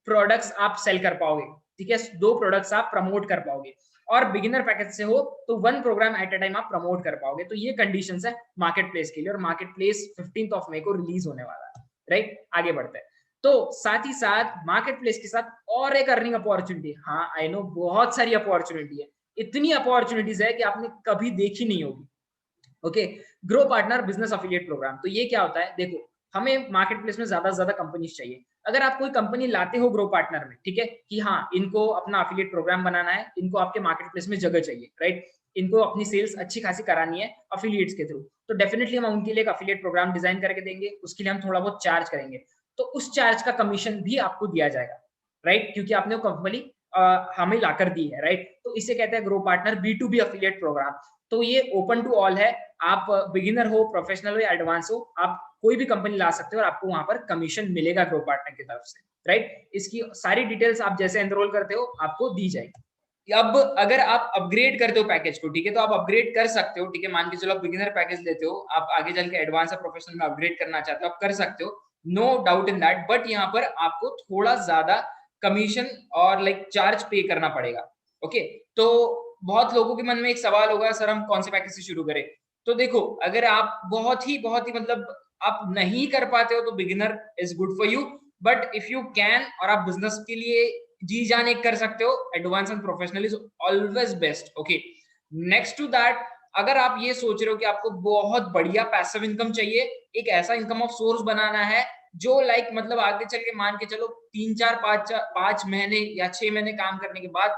S1: प्रोडक्ट्स आप सेल कर पाओगे, ठीक है, 2 प्रोडक्ट्स आप प्रमोट कर पाओगे। और बिगिनर पैकेज से हो तो 1 प्रोग्राम एट अ टाइम आप प्रमोट कर पाओगे। तो ये कंडीशंस है मार्केट प्लेस के लिए, और मार्केट प्लेस 15 मई को रिलीज होने वाला है, राइट। आगे बढ़ते हैं। तो साथ ही साथ मार्केट प्लेस के साथ और एक अर्निंग अपॉर्चुनिटी, हाँ आई नो बहुत सारी अपॉर्चुनिटी है, इतनी अपॉर्चुनिटीज है कि आपने कभी देखी नहीं होगी। Okay, grow partner business affiliate programme. तो ये क्या होता है, देखो हमें मार्केट प्लेस में ज्यादा से ज्यादा कंपनीज चाहिए। अगर आप कोई कंपनी लाते हो ग्रो पार्टनर में, ठीक है, कि हाँ इनको अपना अफिलिएट प्रोग्राम बनाना है, इनको आपके मार्केट प्लेस में जगह चाहिए, राइट, इनको अपनी सेल्स अच्छी खासी करानी है अफिलिएट्स के थ्रू, तो डेफिनेटली हम उनके लिए एक अफिलिएट प्रोग्राम डिजाइन करके देंगे, उसके लिए हम थोड़ा बहुत चार्ज करेंगे, तो उस चार्ज का कमीशन भी आपको दिया जाएगा, राइट, क्योंकि आपने वो कंपनी हमें लाकर दी है, राइट। तो इसे कहते हैं grow partner B2B affiliate programme. तो ये ओपन टू ऑल है, आप बिगिनर हो, प्रोफेशनल हो या एडवांस हो, आप कोई भी कंपनी ला सकते हो और आपको वहां पर कमीशन मिलेगा ग्रो पार्टनर की तरफ से, राइट। इसकी सारी डिटेल्स आप जैसे एनरोल करते हो आपको दी जाएगी। अब अगर आप अपग्रेड करते हो पैकेज को, ठीक है, तो आप अपग्रेड कर सकते हो, ठीक है, मान के चलो आप बिगिनर पैकेज लेते हो, आप आगे चल के एडवांस या प्रोफेशनल में अपग्रेड करना चाहते हो, आप कर सकते हो, no doubt in that, but यहाँ पर आपको थोड़ा ज्यादा कमीशन और लाइक चार्ज पे करना पड़ेगा। ओके, तो बहुत लोगों के मन में एक सवाल होगा, सर हम कौन से पैकेज से शुरू करें। तो देखो, अगर आप बहुत ही मतलब आप नहीं कर पाते हो तो beginner is good for you, but if you can और आप बिजनेस के लिए जी जान एक कर सकते हो, advance and professional is always best. Okay, next to that, अगर आप ये सोच रहे हो कि आपको बहुत बढ़िया पैसिव इनकम चाहिए, एक ऐसा इनकम ऑफ सोर्स बनाना है जो लाइक मतलब आगे चल के मान के चलो 3-4-5 महीने या 6 महीने काम करने के बाद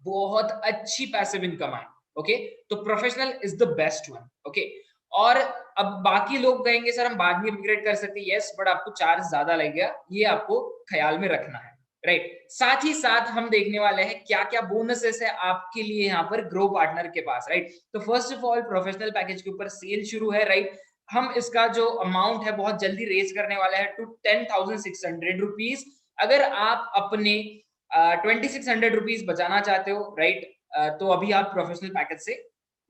S1: बहुत अच्छी पैसिव इनकम आए, ओके, तो professional is the best one. Okay, और अब बाकी लोग कहेंगे सर हम बाद में अपग्रेड कर सकते हैं, यस, बट आपको चार्ज ज्यादा लगेगा, ये आपको ख्याल में रखना है, राइट। साथ ही साथ हम देखने वाले हैं क्या क्या बोनसेस है आपके लिए यहाँ पर ग्रो पार्टनर के पास, राइट। तो first of all professional package के ऊपर सेल शुरू है, राइट। हम इसका जो अमाउंट है बहुत जल्दी रेज करने वाला है टू 10,600 रुपीज। अगर आप अपने 2600 रुपीज बचाना चाहते हो, राइट, तो अभी आप प्रोफेशनल पैकेज से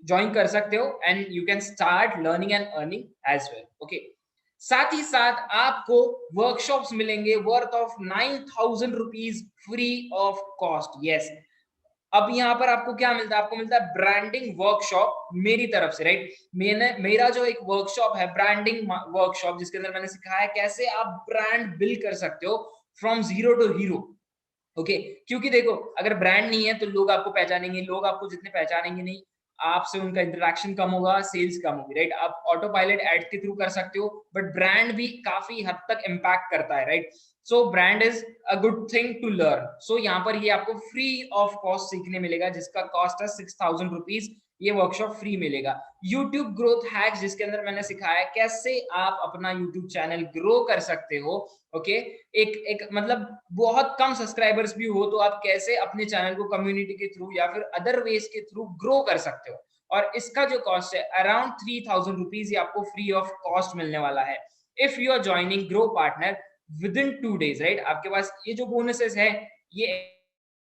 S1: ज्वाइन कर सकते हो and you can start learning and earning as well. Okay, साथ ही साथ आपको वर्कशॉप्स मिलेंगे worth of 9,000 rupees free of cost. Yes, अब यहाँ पर आपको क्या मिलता है, आपको मिलता है ब्रांडिंग वर्कशॉप मेरी तरफ से, राइट। मेरा जो एक वर्कशॉप है ब्रांडिंग वर्कशॉप, जिसके अंदर मैंने सिखाया है कैसे आप ब्रांड बिल्ड कर सकते हो from zero to hero. Okay, क्योंकि देखो अगर ब्रांड नहीं है तो लोग आपको पहचानेंगे, लोग आपको जितने पहचानेंगे नहीं, आपसे उनका इंटरेक्शन कम होगा, सेल्स कम होगी, राइट। आप ऑटो पायलट एड के थ्रू कर सकते हो, बट ब्रांड भी काफी हद तक इम्पैक्ट करता है, right. So brand is a good thing to learn. So यहाँ पर ये आपको फ्री ऑफ कॉस्ट सीखने मिलेगा, जिसका कॉस्ट है 6,000 रुपीज। ये वर्कशॉप फ्री मिलेगा। यूट्यूब ग्रोथ हैक्स, जिसके अंदर मैंने सिखाया कैसे आप अपना यूट्यूब चैनल ग्रो कर सकते हो। ओके, एक मतलब बहुत कम सब्सक्राइबर्स भी हो तो आप कैसे अपने चैनल को कम्युनिटी के थ्रू या फिर अदर वेज के थ्रू ग्रो कर सकते हो, और इसका जो कॉस्ट है अराउंड 3,000 रुपीज, ये आपको फ्री ऑफ कॉस्ट मिलने वाला है if you are joining grow partner with in 2 days, right. आपके पास ये जो बोनसेस है ये